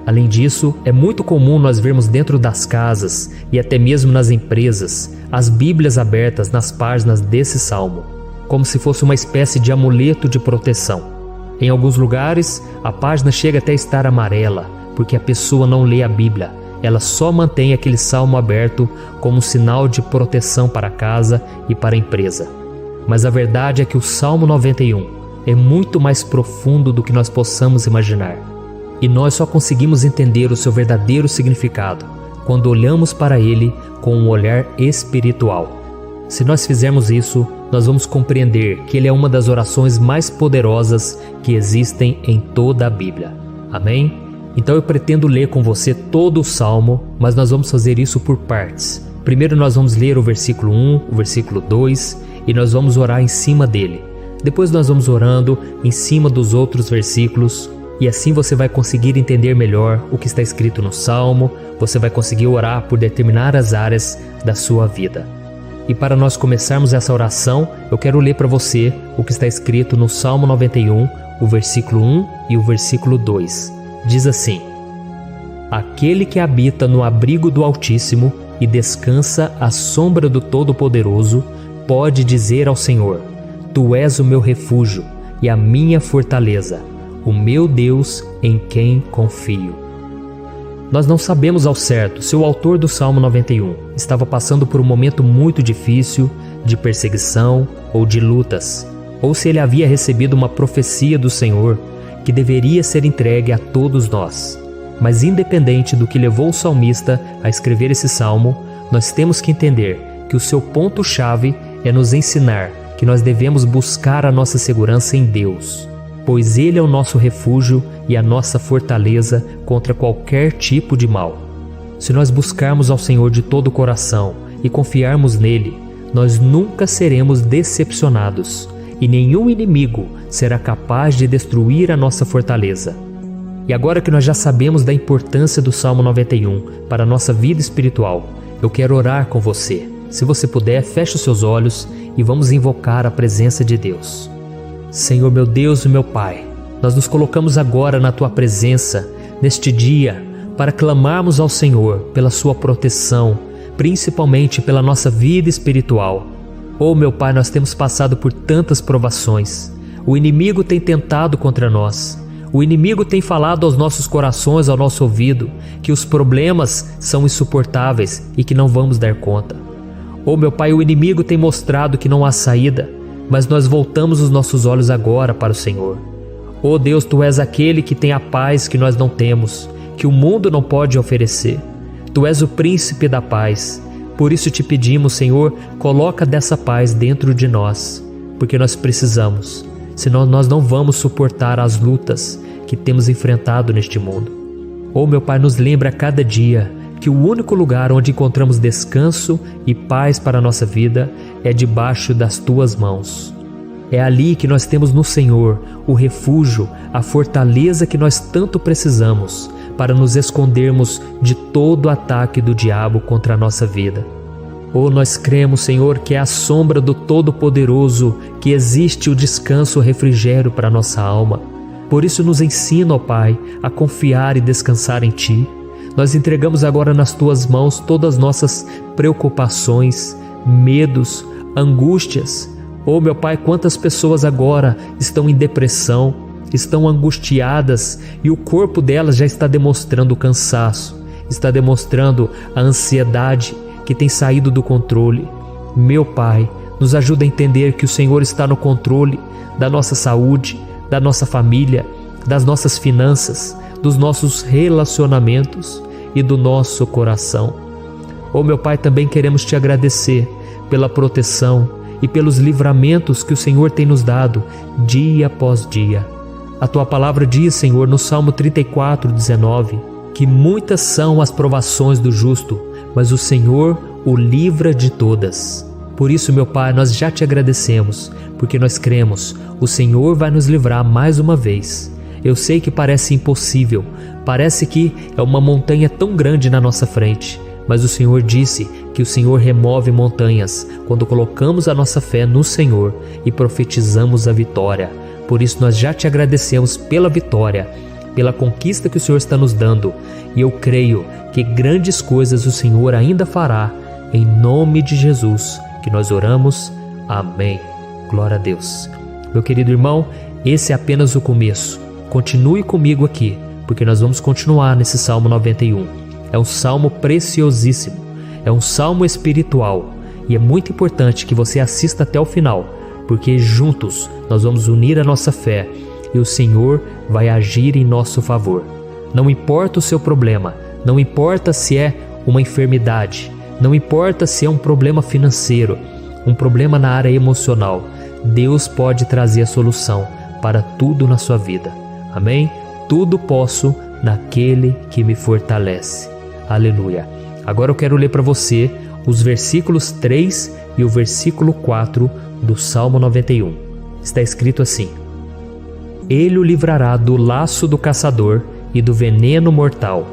Além disso, é muito comum nós vermos dentro das casas e até mesmo nas empresas as Bíblias abertas nas páginas desse salmo, como se fosse uma espécie de amuleto de proteção. Em alguns lugares, a página chega até a estar amarela, porque a pessoa não lê a Bíblia, ela só mantém aquele salmo aberto como um sinal de proteção para a casa e para a empresa. Mas a verdade é que o Salmo 91 é muito mais profundo do que nós possamos imaginar. E nós só conseguimos entender o seu verdadeiro significado quando olhamos para ele com um olhar espiritual. Se nós fizermos isso, nós vamos compreender que ele é uma das orações mais poderosas que existem em toda a Bíblia. Amém? Então eu pretendo ler com você todo o Salmo, mas nós vamos fazer isso por partes. Primeiro nós vamos ler o versículo 1, o versículo 2 e nós vamos orar em cima dele. Depois nós vamos orando em cima dos outros versículos. E assim você vai conseguir entender melhor o que está escrito no Salmo, você vai conseguir orar por determinadas áreas da sua vida. E para nós começarmos essa oração, eu quero ler para você o que está escrito no Salmo 91, o versículo 1 e o versículo 2. Diz assim: Aquele que habita no abrigo do Altíssimo e descansa à sombra do Todo-Poderoso, pode dizer ao Senhor: Tu és o meu refúgio e a minha fortaleza, o meu Deus em quem confio. Nós não sabemos ao certo se o autor do Salmo 91 estava passando por um momento muito difícil, de perseguição ou de lutas, ou se ele havia recebido uma profecia do Senhor que deveria ser entregue a todos nós. Mas independente do que levou o salmista a escrever esse salmo, nós temos que entender que o seu ponto-chave é nos ensinar que nós devemos buscar a nossa segurança em Deus. pois Ele é o nosso refúgio e a nossa fortaleza contra qualquer tipo de mal. Se nós buscarmos ao Senhor de todo o coração e confiarmos nele, nós nunca seremos decepcionados e nenhum inimigo será capaz de destruir a nossa fortaleza. E agora que nós já sabemos da importância do Salmo 91 para a nossa vida espiritual, eu quero orar com você. Se você puder, feche os seus olhos e vamos invocar a presença de Deus. Senhor meu Deus e meu Pai, nós nos colocamos agora na Tua presença, neste dia, para clamarmos ao Senhor pela Sua proteção, principalmente pela nossa vida espiritual. Oh meu Pai, nós temos passado por tantas provações. O inimigo tem tentado contra nós. O inimigo tem falado aos nossos corações, ao nosso ouvido, que os problemas são insuportáveis e que não vamos dar conta. Oh meu Pai, o inimigo tem mostrado que não há saída, mas nós voltamos os nossos olhos agora para o Senhor. Oh Deus, Tu és aquele que tem a paz que nós não temos, que o mundo não pode oferecer. Tu és o príncipe da paz. Por isso te pedimos, Senhor, coloca dessa paz dentro de nós, porque nós precisamos, senão nós não vamos suportar as lutas que temos enfrentado neste mundo. Oh meu Pai, nos lembra a cada dia que o único lugar onde encontramos descanso e paz para a nossa vida é debaixo das Tuas mãos. É ali que nós temos no Senhor o refúgio, a fortaleza que nós tanto precisamos para nos escondermos de todo ataque do diabo contra a nossa vida. Oh, nós cremos, Senhor, que é à sombra do Todo-Poderoso que existe o descanso, o refrigério para a nossa alma. Por isso nos ensina, ó Pai, a confiar e descansar em Ti. Nós entregamos agora nas Tuas mãos todas as nossas preocupações, medos, angústias. Oh meu Pai, quantas pessoas agora estão em depressão, estão angustiadas e o corpo delas já está demonstrando o cansaço, está demonstrando a ansiedade que tem saído do controle. Meu Pai, nos ajuda a entender que o Senhor está no controle da nossa saúde, da nossa família, das nossas finanças, dos nossos relacionamentos e do nosso coração. Oh meu Pai, também queremos Te agradecer pela proteção e pelos livramentos que o Senhor tem nos dado dia após dia. A Tua palavra diz, Senhor, no Salmo 34:19, que muitas são as provações do justo, mas o Senhor o livra de todas. Por isso, meu Pai, nós já Te agradecemos, porque nós cremos, o Senhor vai nos livrar mais uma vez. Eu sei que parece impossível, parece que é uma montanha tão grande na nossa frente, mas o Senhor disse que o Senhor remove montanhas quando colocamos a nossa fé no Senhor e profetizamos a vitória. Por isso nós já Te agradecemos pela vitória, pela conquista que o Senhor está nos dando, e eu creio que grandes coisas o Senhor ainda fará, em nome de Jesus, que nós oramos. Amém. Glória a Deus. Meu querido irmão, esse é apenas o começo. Continue comigo aqui, porque nós vamos continuar nesse Salmo 91. É um salmo preciosíssimo, é um salmo espiritual, e é muito importante que você assista até o final, porque juntos nós vamos unir a nossa fé e o Senhor vai agir em nosso favor. Não importa o seu problema, não importa se é uma enfermidade, não importa se é um problema financeiro, um problema na área emocional, Deus pode trazer a solução para tudo na sua vida. Amém? Tudo posso naquele que me fortalece. Aleluia. Agora eu quero ler para você os versículos 3 e o versículo 4 do Salmo 91. Está escrito assim: Ele o livrará do laço do caçador e do veneno mortal.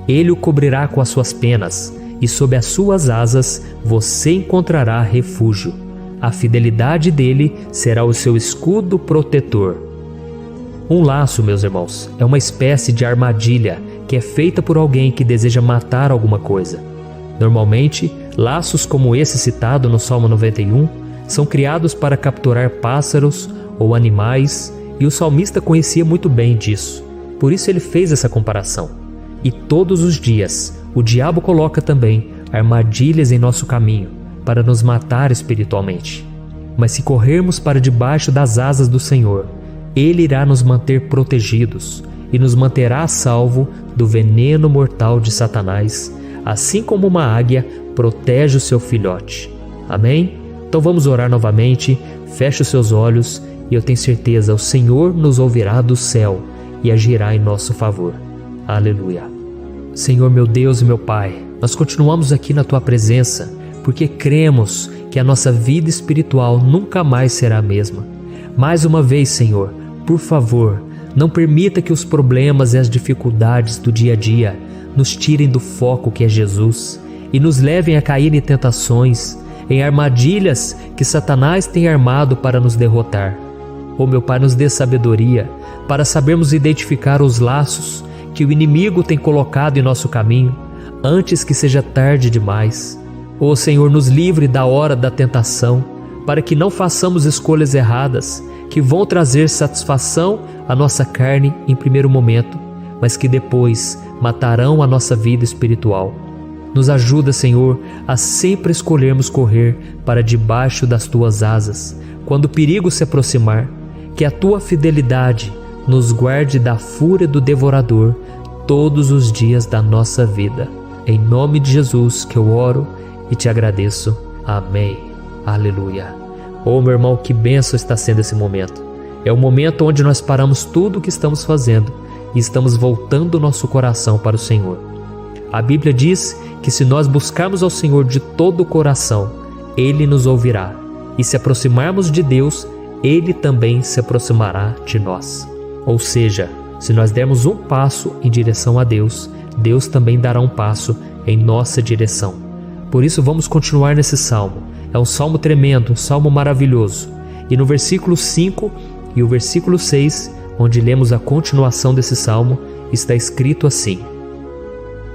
Ele o cobrirá com as suas penas, e sob as suas asas você encontrará refúgio. A fidelidade dele será o seu escudo protetor. Um laço, meus irmãos, é uma espécie de armadilha que é feita por alguém que deseja matar alguma coisa. Normalmente, laços como esse citado no Salmo 91 são criados para capturar pássaros ou animais, e o salmista conhecia muito bem disso. Por isso ele fez essa comparação. E todos os dias, o diabo coloca também armadilhas em nosso caminho para nos matar espiritualmente. Mas se corrermos para debaixo das asas do Senhor, Ele irá nos manter protegidos e nos manterá a salvo do veneno mortal de Satanás, assim como uma águia protege o seu filhote. Amém? Então vamos orar novamente, feche os seus olhos e eu tenho certeza, o Senhor nos ouvirá do céu e agirá em nosso favor. Aleluia. Senhor, meu Deus e meu Pai, nós continuamos aqui na Tua presença porque cremos que a nossa vida espiritual nunca mais será a mesma. Mais uma vez, Senhor, por favor, não permita que os problemas e as dificuldades do dia a dia nos tirem do foco que é Jesus e nos levem a cair em tentações, em armadilhas que Satanás tem armado para nos derrotar. Oh, meu Pai, nos dê sabedoria para sabermos identificar os laços que o inimigo tem colocado em nosso caminho antes que seja tarde demais. Oh, Senhor, nos livre da hora da tentação, para que não façamos escolhas erradas que vão trazer satisfação à nossa carne em primeiro momento, mas que depois matarão a nossa vida espiritual. Nos ajuda, Senhor, a sempre escolhermos correr para debaixo das Tuas asas, quando o perigo se aproximar. Que a Tua fidelidade nos guarde da fúria do devorador todos os dias da nossa vida. Em nome de Jesus que eu oro e te agradeço. Amém. Aleluia. Oh, meu irmão, que bênção está sendo esse momento. É o momento onde nós paramos tudo o que estamos fazendo e estamos voltando o nosso coração para o Senhor. A Bíblia diz que se nós buscarmos ao Senhor de todo o coração, Ele nos ouvirá. E se aproximarmos de Deus, Ele também se aproximará de nós. Ou seja, se nós dermos um passo em direção a Deus, Deus também dará um passo em nossa direção. Por isso vamos continuar nesse salmo. É um salmo tremendo, um salmo maravilhoso. E no versículo 5 e o versículo 6, onde lemos a continuação desse salmo, está escrito assim: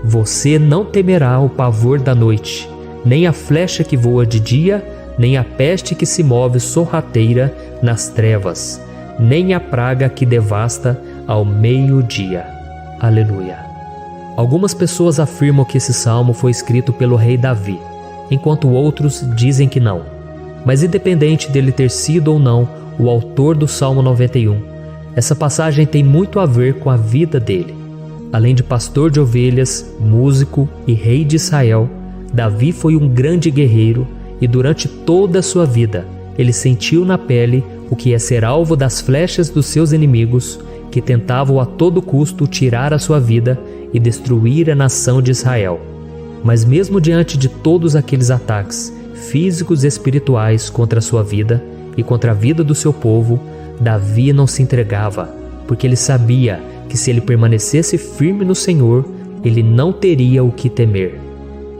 Você não temerá o pavor da noite, nem a flecha que voa de dia, nem a peste que se move sorrateira nas trevas, nem a praga que devasta ao meio-dia. Aleluia. Algumas pessoas afirmam que esse salmo foi escrito pelo rei Davi, enquanto outros dizem que não. Mas independente dele ter sido ou não o autor do Salmo 91, essa passagem tem muito a ver com a vida dele. Além de pastor de ovelhas, músico e rei de Israel, Davi foi um grande guerreiro e durante toda a sua vida ele sentiu na pele o que é ser alvo das flechas dos seus inimigos, que tentavam a todo custo tirar a sua vida e destruir a nação de Israel. Mas mesmo diante de todos aqueles ataques físicos e espirituais contra a sua vida e contra a vida do seu povo, Davi não se entregava, porque ele sabia que se ele permanecesse firme no Senhor, ele não teria o que temer.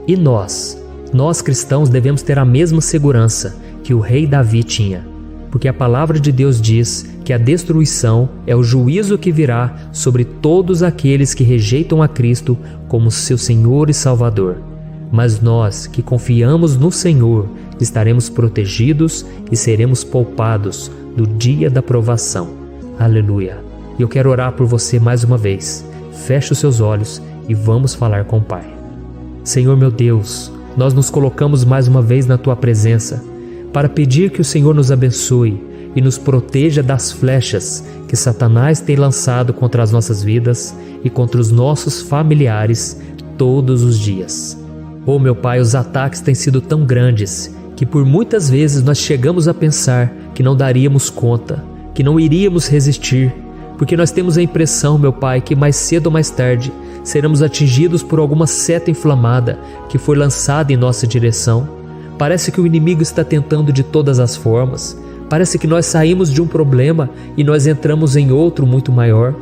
E nós cristãos devemos ter a mesma segurança que o rei Davi tinha, porque a palavra de Deus diz que a destruição é o juízo que virá sobre todos aqueles que rejeitam a Cristo como seu Senhor e Salvador. Mas nós que confiamos no Senhor estaremos protegidos e seremos poupados do dia da provação. Aleluia. E eu quero orar por você mais uma vez. Feche os seus olhos e vamos falar com o Pai. Senhor meu Deus, nós nos colocamos mais uma vez na Tua presença para pedir que o Senhor nos abençoe e nos proteja das flechas que Satanás tem lançado contra as nossas vidas e contra os nossos familiares todos os dias. Oh meu Pai, os ataques têm sido tão grandes que por muitas vezes nós chegamos a pensar que não daríamos conta, que não iríamos resistir, porque nós temos a impressão, meu Pai, que mais cedo ou mais tarde seremos atingidos por alguma seta inflamada que foi lançada em nossa direção. Parece que o inimigo está tentando de todas as formas. Parece que nós saímos de um problema e nós entramos em outro muito maior.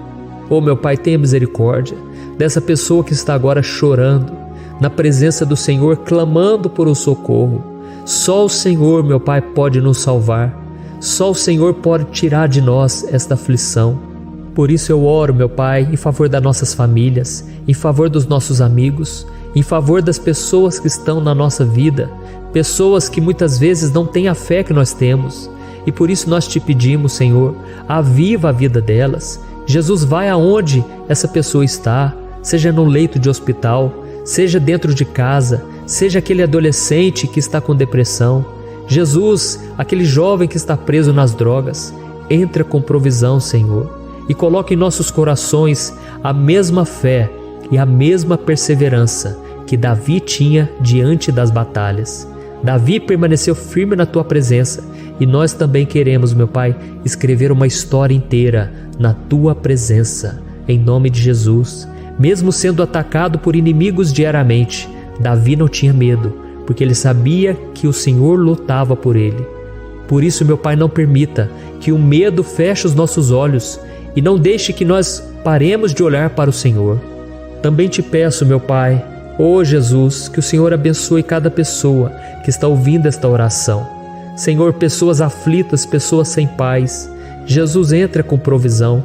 Oh meu Pai, tenha misericórdia dessa pessoa que está agora chorando, na presença do Senhor, clamando por um socorro. Só o Senhor, meu Pai, pode nos salvar. Só o Senhor pode tirar de nós esta aflição. Por isso eu oro, meu Pai, em favor das nossas famílias, em favor dos nossos amigos, em favor das pessoas que estão na nossa vida, pessoas que muitas vezes não têm a fé que nós temos. E por isso nós te pedimos, Senhor, aviva a vida delas. Jesus, vai aonde essa pessoa está, seja no leito de hospital, seja dentro de casa, seja aquele adolescente que está com depressão. Jesus, aquele jovem que está preso nas drogas, entra com provisão, Senhor, e coloca em nossos corações a mesma fé e a mesma perseverança que Davi tinha diante das batalhas. Davi permaneceu firme na tua presença e nós também queremos, meu Pai, escrever uma história inteira na tua presença, em nome de Jesus. Mesmo sendo atacado por inimigos diariamente, Davi não tinha medo, porque ele sabia que o Senhor lutava por ele. Por isso, meu Pai, não permita que o medo feche os nossos olhos e não deixe que nós paremos de olhar para o Senhor. Também te peço, meu Pai, ó Jesus, que o Senhor abençoe cada pessoa que está ouvindo esta oração. Senhor, pessoas aflitas, pessoas sem paz. Jesus, entra com provisão.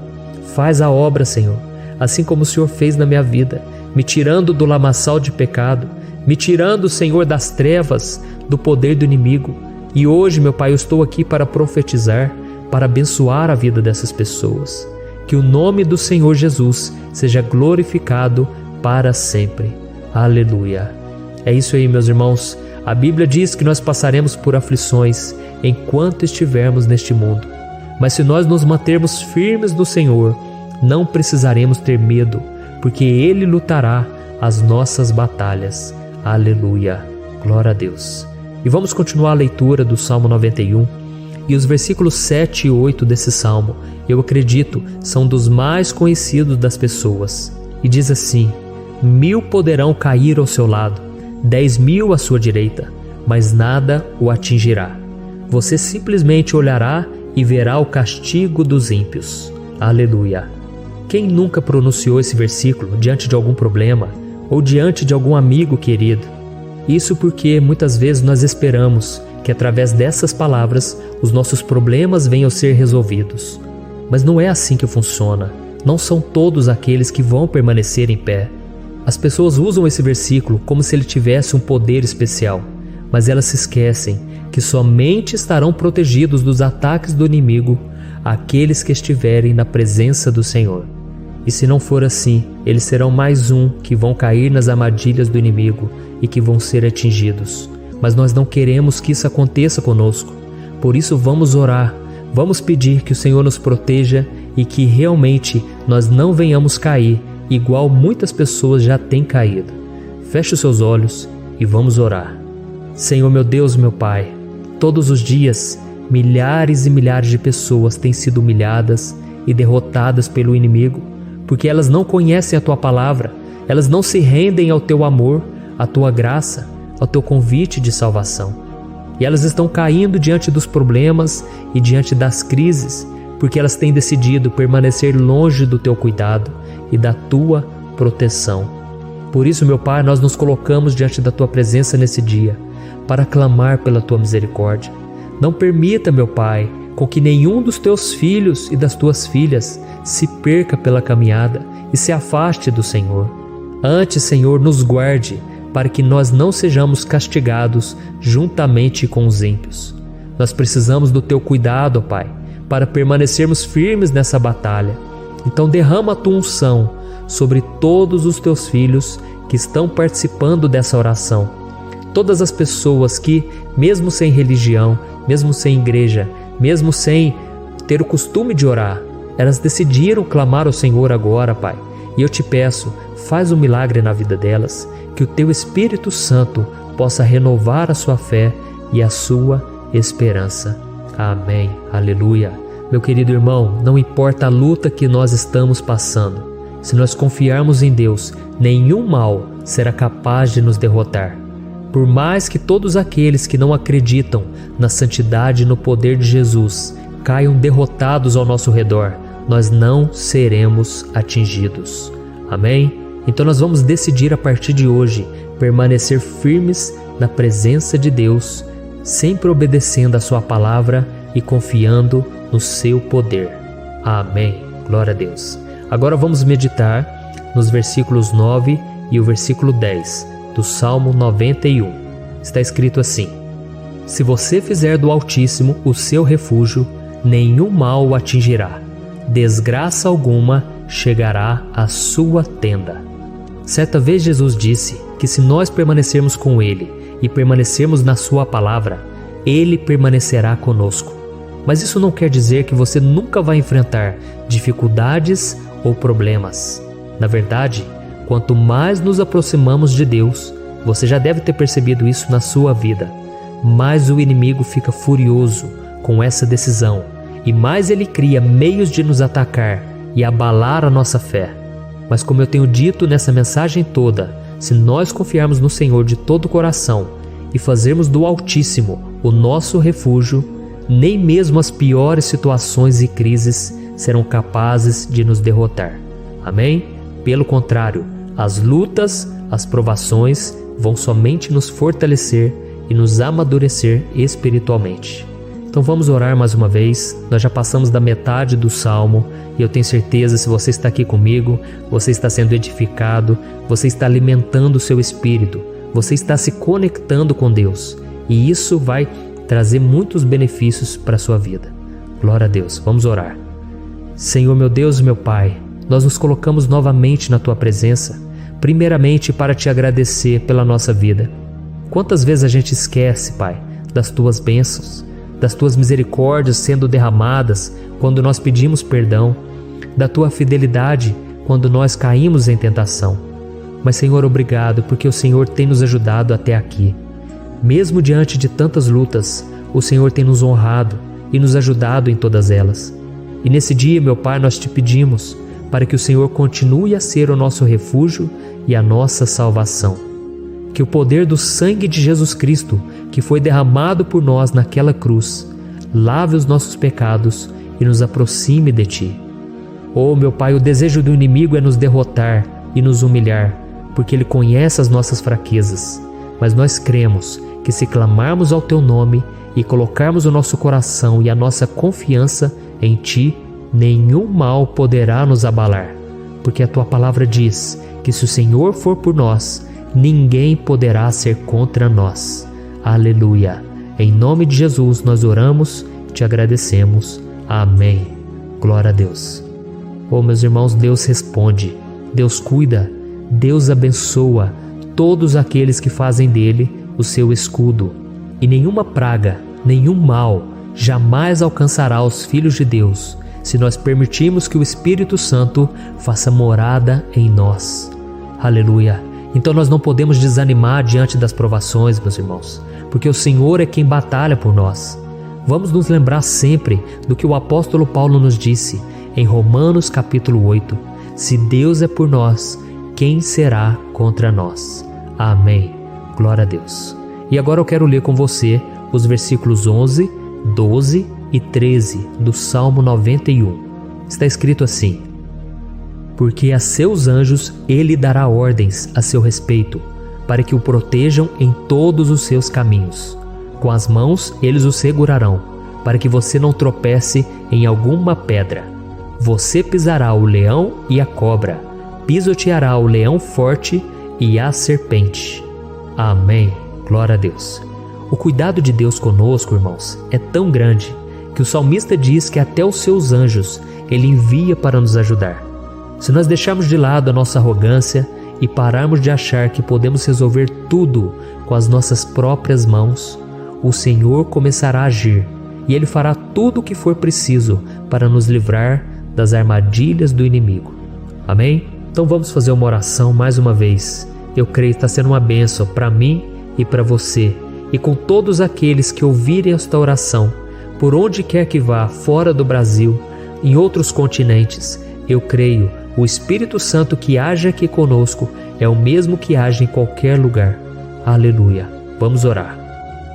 Faz a obra, Senhor, assim como o Senhor fez na minha vida, me tirando do lamaçal de pecado, me tirando, Senhor, das trevas, do poder do inimigo. E hoje, meu Pai, eu estou aqui para profetizar, para abençoar a vida dessas pessoas. Que o nome do Senhor Jesus seja glorificado para sempre. Aleluia. É isso aí, meus irmãos. A Bíblia diz que nós passaremos por aflições enquanto estivermos neste mundo. Mas se nós nos mantermos firmes no Senhor, não precisaremos ter medo, porque Ele lutará as nossas batalhas. Aleluia. Glória a Deus. E vamos continuar a leitura do Salmo 91. E os versículos 7 e 8 desse salmo, eu acredito, são dos mais conhecidos das pessoas. E diz assim: 1000 poderão cair ao seu lado, 10.000 à sua direita, mas nada o atingirá. Você simplesmente olhará e verá o castigo dos ímpios. Aleluia. Quem nunca pronunciou esse versículo diante de algum problema ou diante de algum amigo querido? Isso porque muitas vezes nós esperamos que através dessas palavras os nossos problemas venham a ser resolvidos. Mas não é assim que funciona. Não são todos aqueles que vão permanecer em pé. As pessoas usam esse versículo como se ele tivesse um poder especial, mas elas se esquecem que somente estarão protegidos dos ataques do inimigo aqueles que estiverem na presença do Senhor. E se não for assim, eles serão mais um que vão cair nas armadilhas do inimigo e que vão ser atingidos. Mas nós não queremos que isso aconteça conosco. Por isso vamos orar, vamos pedir que o Senhor nos proteja e que realmente nós não venhamos cair igual muitas pessoas já têm caído. Feche os seus olhos e vamos orar. Senhor, meu Deus, meu Pai, todos os dias milhares e milhares de pessoas têm sido humilhadas e derrotadas pelo inimigo, porque elas não conhecem a Tua palavra, elas não se rendem ao Teu amor, à Tua graça, ao Teu convite de salvação. E elas estão caindo diante dos problemas e diante das crises, porque elas têm decidido permanecer longe do Teu cuidado e da Tua proteção. Por isso, meu Pai, nós nos colocamos diante da Tua presença nesse dia, para clamar pela Tua misericórdia. Não permita, meu Pai, com que nenhum dos Teus filhos e das Tuas filhas se perca pela caminhada e se afaste do Senhor. Antes, Senhor, nos guarde, para que nós não sejamos castigados juntamente com os ímpios. Nós precisamos do Teu cuidado, ó Pai, para permanecermos firmes nessa batalha. Então derrama a Tua unção sobre todos os Teus filhos que estão participando dessa oração. Todas as pessoas que, mesmo sem religião, mesmo sem igreja, mesmo sem ter o costume de orar, elas decidiram clamar ao Senhor agora, Pai. E eu te peço, faz um milagre na vida delas, que o Teu Espírito Santo possa renovar a sua fé e a sua esperança. Amém. Aleluia. Meu querido irmão, não importa a luta que nós estamos passando, se nós confiarmos em Deus, nenhum mal será capaz de nos derrotar. Por mais que todos aqueles que não acreditam na santidade e no poder de Jesus caiam derrotados ao nosso redor, nós não seremos atingidos. Amém? Então nós vamos decidir a partir de hoje permanecer firmes na presença de Deus, sempre obedecendo a Sua palavra e confiando no Seu poder. Amém. Glória a Deus. Agora vamos meditar nos versículos 9 e o versículo 10 do Salmo 91. Está escrito assim: Se você fizer do Altíssimo o seu refúgio, nenhum mal o atingirá, desgraça alguma chegará à sua tenda. Certa vez Jesus disse que se nós permanecermos com Ele e permanecermos na Sua palavra, Ele permanecerá conosco. Mas isso não quer dizer que você nunca vai enfrentar dificuldades ou problemas. Na verdade, quanto mais nos aproximamos de Deus, você já deve ter percebido isso na sua vida, mais o inimigo fica furioso com essa decisão e mais ele cria meios de nos atacar e abalar a nossa fé. Mas como eu tenho dito nessa mensagem toda, se nós confiarmos no Senhor de todo o coração e fazermos do Altíssimo o nosso refúgio, nem mesmo as piores situações e crises serão capazes de nos derrotar. Amém? Pelo contrário, as lutas, as provações vão somente nos fortalecer e nos amadurecer espiritualmente. Então vamos orar mais uma vez. Nós já passamos da metade do Salmo e eu tenho certeza, se você está aqui comigo, você está sendo edificado, você está alimentando o seu espírito, você está se conectando com Deus e isso vai trazer muitos benefícios para a sua vida. Glória a Deus. Vamos orar. Senhor, meu Deus e meu Pai, nós nos colocamos novamente na Tua presença, primeiramente para Te agradecer pela nossa vida. Quantas vezes a gente esquece, Pai, das Tuas bênçãos, das Tuas misericórdias sendo derramadas quando nós pedimos perdão, da Tua fidelidade quando nós caímos em tentação. Mas, Senhor, obrigado, porque o Senhor tem nos ajudado até aqui. Mesmo diante de tantas lutas, o Senhor tem nos honrado e nos ajudado em todas elas. E nesse dia, meu Pai, nós Te pedimos para que o Senhor continue a ser o nosso refúgio e a nossa salvação. Que o poder do sangue de Jesus Cristo, que foi derramado por nós naquela cruz, lave os nossos pecados e nos aproxime de Ti. Oh, meu Pai, o desejo do inimigo é nos derrotar e nos humilhar, porque ele conhece as nossas fraquezas. Mas nós cremos que se clamarmos ao Teu nome e colocarmos o nosso coração e a nossa confiança em Ti, nenhum mal poderá nos abalar, porque a Tua palavra diz que se o Senhor for por nós, ninguém poderá ser contra nós. Aleluia! Em nome de Jesus nós oramos, Te agradecemos. Amém. Glória a Deus. Oh, meus irmãos, Deus responde, Deus cuida, Deus abençoa todos aqueles que fazem dele o seu escudo. E nenhuma praga, nenhum mal jamais alcançará os filhos de Deus, se nós permitirmos que o Espírito Santo faça morada em nós. Aleluia! Então nós não podemos desanimar diante das provações, meus irmãos, porque o Senhor é quem batalha por nós. Vamos nos lembrar sempre do que o apóstolo Paulo nos disse em Romanos capítulo 8. Se Deus é por nós, quem será contra nós? Amém. Glória a Deus. E agora eu quero ler com você os versículos 11, 12 e 13 do Salmo 91. Está escrito assim: porque a seus anjos ele dará ordens a seu respeito, para que o protejam em todos os seus caminhos. Com as mãos eles o segurarão, para que você não tropece em alguma pedra. Você pisará o leão e a cobra, pisoteará o leão forte e a serpente. Amém. Glória a Deus. O cuidado de Deus conosco, irmãos, é tão grande que o salmista diz que até os seus anjos ele envia para nos ajudar. Se nós deixarmos de lado a nossa arrogância e pararmos de achar que podemos resolver tudo com as nossas próprias mãos, o Senhor começará a agir e Ele fará tudo o que for preciso para nos livrar das armadilhas do inimigo. Amém? Então vamos fazer uma oração mais uma vez. Eu creio que está sendo uma bênção para mim e para você, e com todos aqueles que ouvirem esta oração, por onde quer que vá, fora do Brasil, em outros continentes. Eu creio, o Espírito Santo que age aqui conosco é o mesmo que age em qualquer lugar. Aleluia. Vamos orar.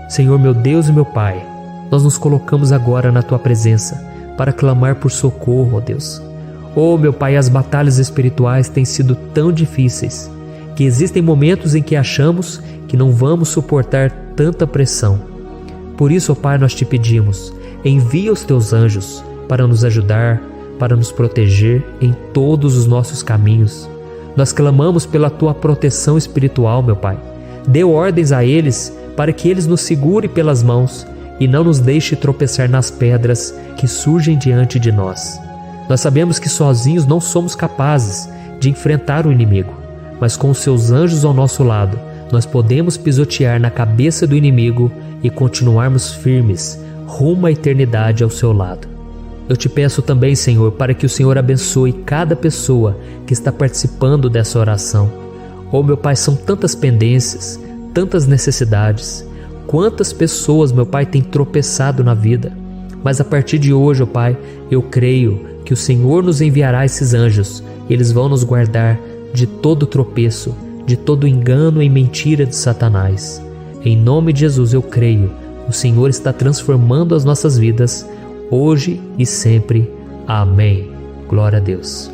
Senhor, meu Deus e meu Pai, nós nos colocamos agora na Tua presença para clamar por socorro, ó Deus. Oh, meu Pai, as batalhas espirituais têm sido tão difíceis que existem momentos em que achamos que não vamos suportar tanta pressão. Por isso, ó Pai, nós Te pedimos, envia os Teus anjos para nos ajudar, para nos proteger em todos os nossos caminhos. Nós clamamos pela Tua proteção espiritual, meu Pai. Dê ordens a eles para que eles nos segurem pelas mãos e não nos deixe tropeçar nas pedras que surgem diante de nós. Nós sabemos que sozinhos não somos capazes de enfrentar o inimigo, mas com os Seus anjos ao nosso lado, nós podemos pisotear na cabeça do inimigo e continuarmos firmes rumo à eternidade ao Seu lado. Eu Te peço também, Senhor, para que o Senhor abençoe cada pessoa que está participando dessa oração. Oh, meu Pai, são tantas pendências, tantas necessidades. quantas pessoas, meu Pai, têm tropeçado na vida. Mas a partir de hoje, ó Pai, eu creio que o Senhor nos enviará esses anjos. Eles vão nos guardar de todo tropeço, de todo engano e mentira de Satanás. Em nome de Jesus eu creio. O Senhor está transformando as nossas vidas, hoje e sempre. Amém. Glória a Deus.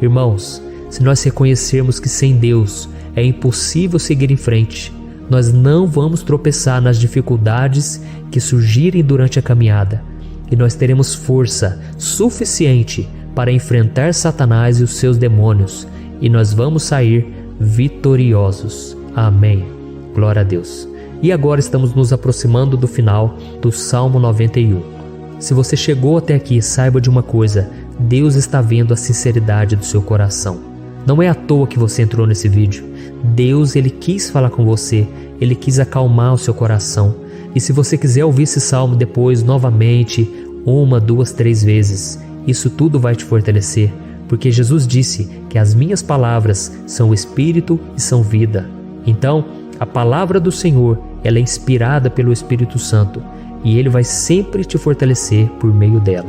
Irmãos, se nós reconhecermos que sem Deus é impossível seguir em frente, nós não vamos tropeçar nas dificuldades que surgirem durante a caminhada, e nós teremos força suficiente para enfrentar Satanás e os seus demônios, e nós vamos sair vitoriosos. Amém. Glória a Deus. E agora estamos nos aproximando do final do Salmo 91. Se você chegou até aqui, saiba de uma coisa: Deus está vendo a sinceridade do seu coração. Não é à toa que você entrou nesse vídeo. Deus, Ele quis falar com você, Ele quis acalmar o seu coração. E se você quiser ouvir esse salmo depois, novamente, 1, 2, 3 vezes, isso tudo vai te fortalecer, porque Jesus disse que as minhas palavras são espírito e são vida. Então, a palavra do Senhor, ela é inspirada pelo Espírito Santo, e Ele vai sempre te fortalecer por meio dela.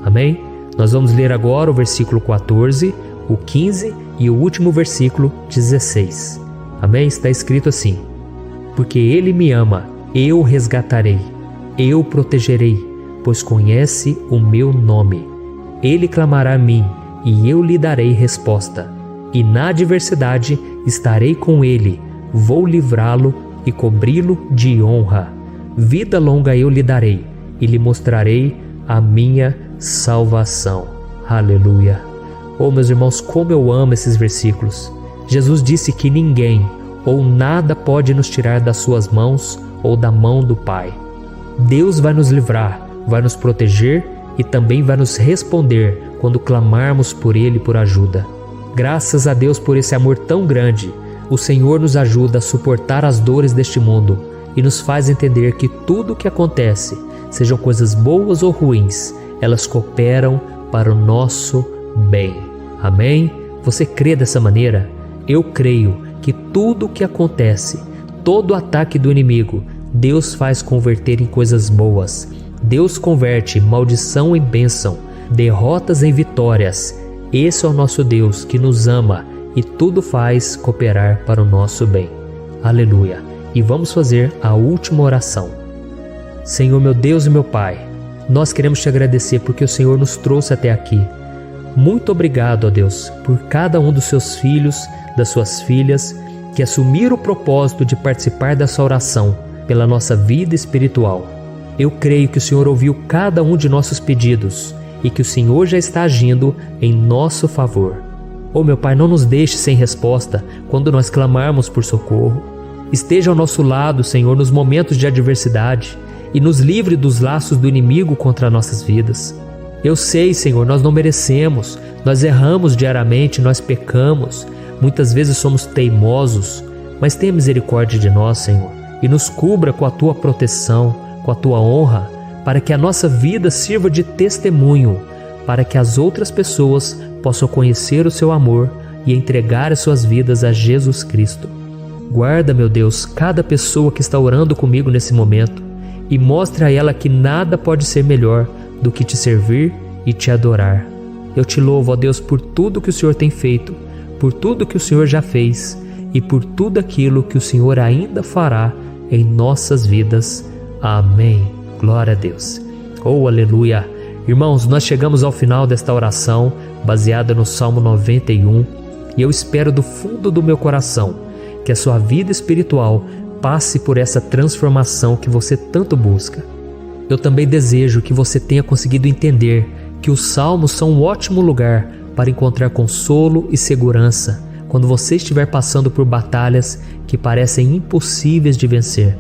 Amém? Nós vamos ler agora o versículo 14, o 15 e o último versículo 16. Amém? Está escrito assim: porque Ele me ama, eu o resgatarei, eu o protegerei, pois conhece o meu nome. Ele clamará a mim, e eu lhe darei resposta. E na adversidade estarei com ele, vou livrá-lo e cobri-lo de honra. Vida longa eu lhe darei, e lhe mostrarei a minha salvação. Aleluia. Oh, meus irmãos, como eu amo esses versículos. Jesus disse que ninguém ou nada pode nos tirar das suas mãos ou da mão do Pai. Deus vai nos livrar, vai nos proteger e também vai nos responder quando clamarmos por Ele por ajuda. Graças a Deus por esse amor tão grande. O Senhor nos ajuda a suportar as dores deste mundo e nos faz entender que tudo o que acontece, sejam coisas boas ou ruins, elas cooperam para o nosso bem. Amém? Você crê dessa maneira? Eu creio que tudo o que acontece, todo ataque do inimigo, Deus faz converter em coisas boas. Deus converte maldição em bênção, derrotas em vitórias. Esse é o nosso Deus que nos ama e tudo faz cooperar para o nosso bem. Aleluia. E vamos fazer a última oração. Senhor, meu Deus e meu Pai, nós queremos te agradecer porque o Senhor nos trouxe até aqui. Muito obrigado, ó Deus, por cada um dos seus filhos, das suas filhas, que assumiram o propósito de participar dessa oração pela nossa vida espiritual. Eu creio que o Senhor ouviu cada um de nossos pedidos e que o Senhor já está agindo em nosso favor. Oh, meu Pai, não nos deixe sem resposta quando nós clamarmos por socorro. Esteja ao nosso lado, Senhor, nos momentos de adversidade e nos livre dos laços do inimigo contra nossas vidas. Eu sei, Senhor, nós não merecemos, nós erramos diariamente, nós pecamos, muitas vezes somos teimosos, mas tenha misericórdia de nós, Senhor, e nos cubra com a Tua proteção, com a Tua honra, para que a nossa vida sirva de testemunho, para que as outras pessoas possam conhecer o Seu amor e entregar as suas vidas a Jesus Cristo. Guarda, meu Deus, cada pessoa que está orando comigo nesse momento e mostre a ela que nada pode ser melhor do que te servir e te adorar. Eu te louvo, ó Deus, por tudo que o Senhor tem feito, por tudo que o Senhor já fez e por tudo aquilo que o Senhor ainda fará em nossas vidas. Amém. Glória a Deus. Oh, aleluia. Irmãos, nós chegamos ao final desta oração baseada no Salmo 91 e eu espero do fundo do meu coração que a sua vida espiritual passe por essa transformação que você tanto busca. Eu também desejo que você tenha conseguido entender que os salmos são um ótimo lugar para encontrar consolo e segurança quando você estiver passando por batalhas que parecem impossíveis de vencer.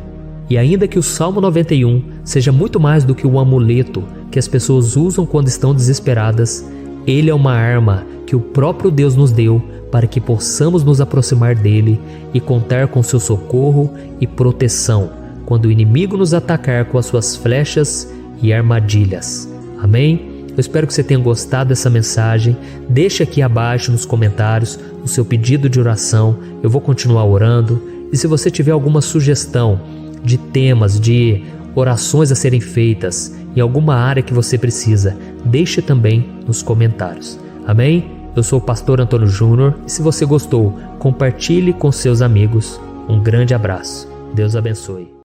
E ainda que o Salmo 91 seja muito mais do que um amuleto que as pessoas usam quando estão desesperadas, ele é uma arma que o próprio Deus nos deu para que possamos nos aproximar dele e contar com seu socorro e proteção quando o inimigo nos atacar com as suas flechas e armadilhas. Amém? Eu espero que você tenha gostado dessa mensagem. Deixe aqui abaixo nos comentários o seu pedido de oração. Eu vou continuar orando. E se você tiver alguma sugestão de temas, de orações a serem feitas em alguma área que você precisa, deixe também nos comentários. Amém? Eu sou o pastor Antônio Júnior e se você gostou, compartilhe com seus amigos. Um grande abraço. Deus abençoe.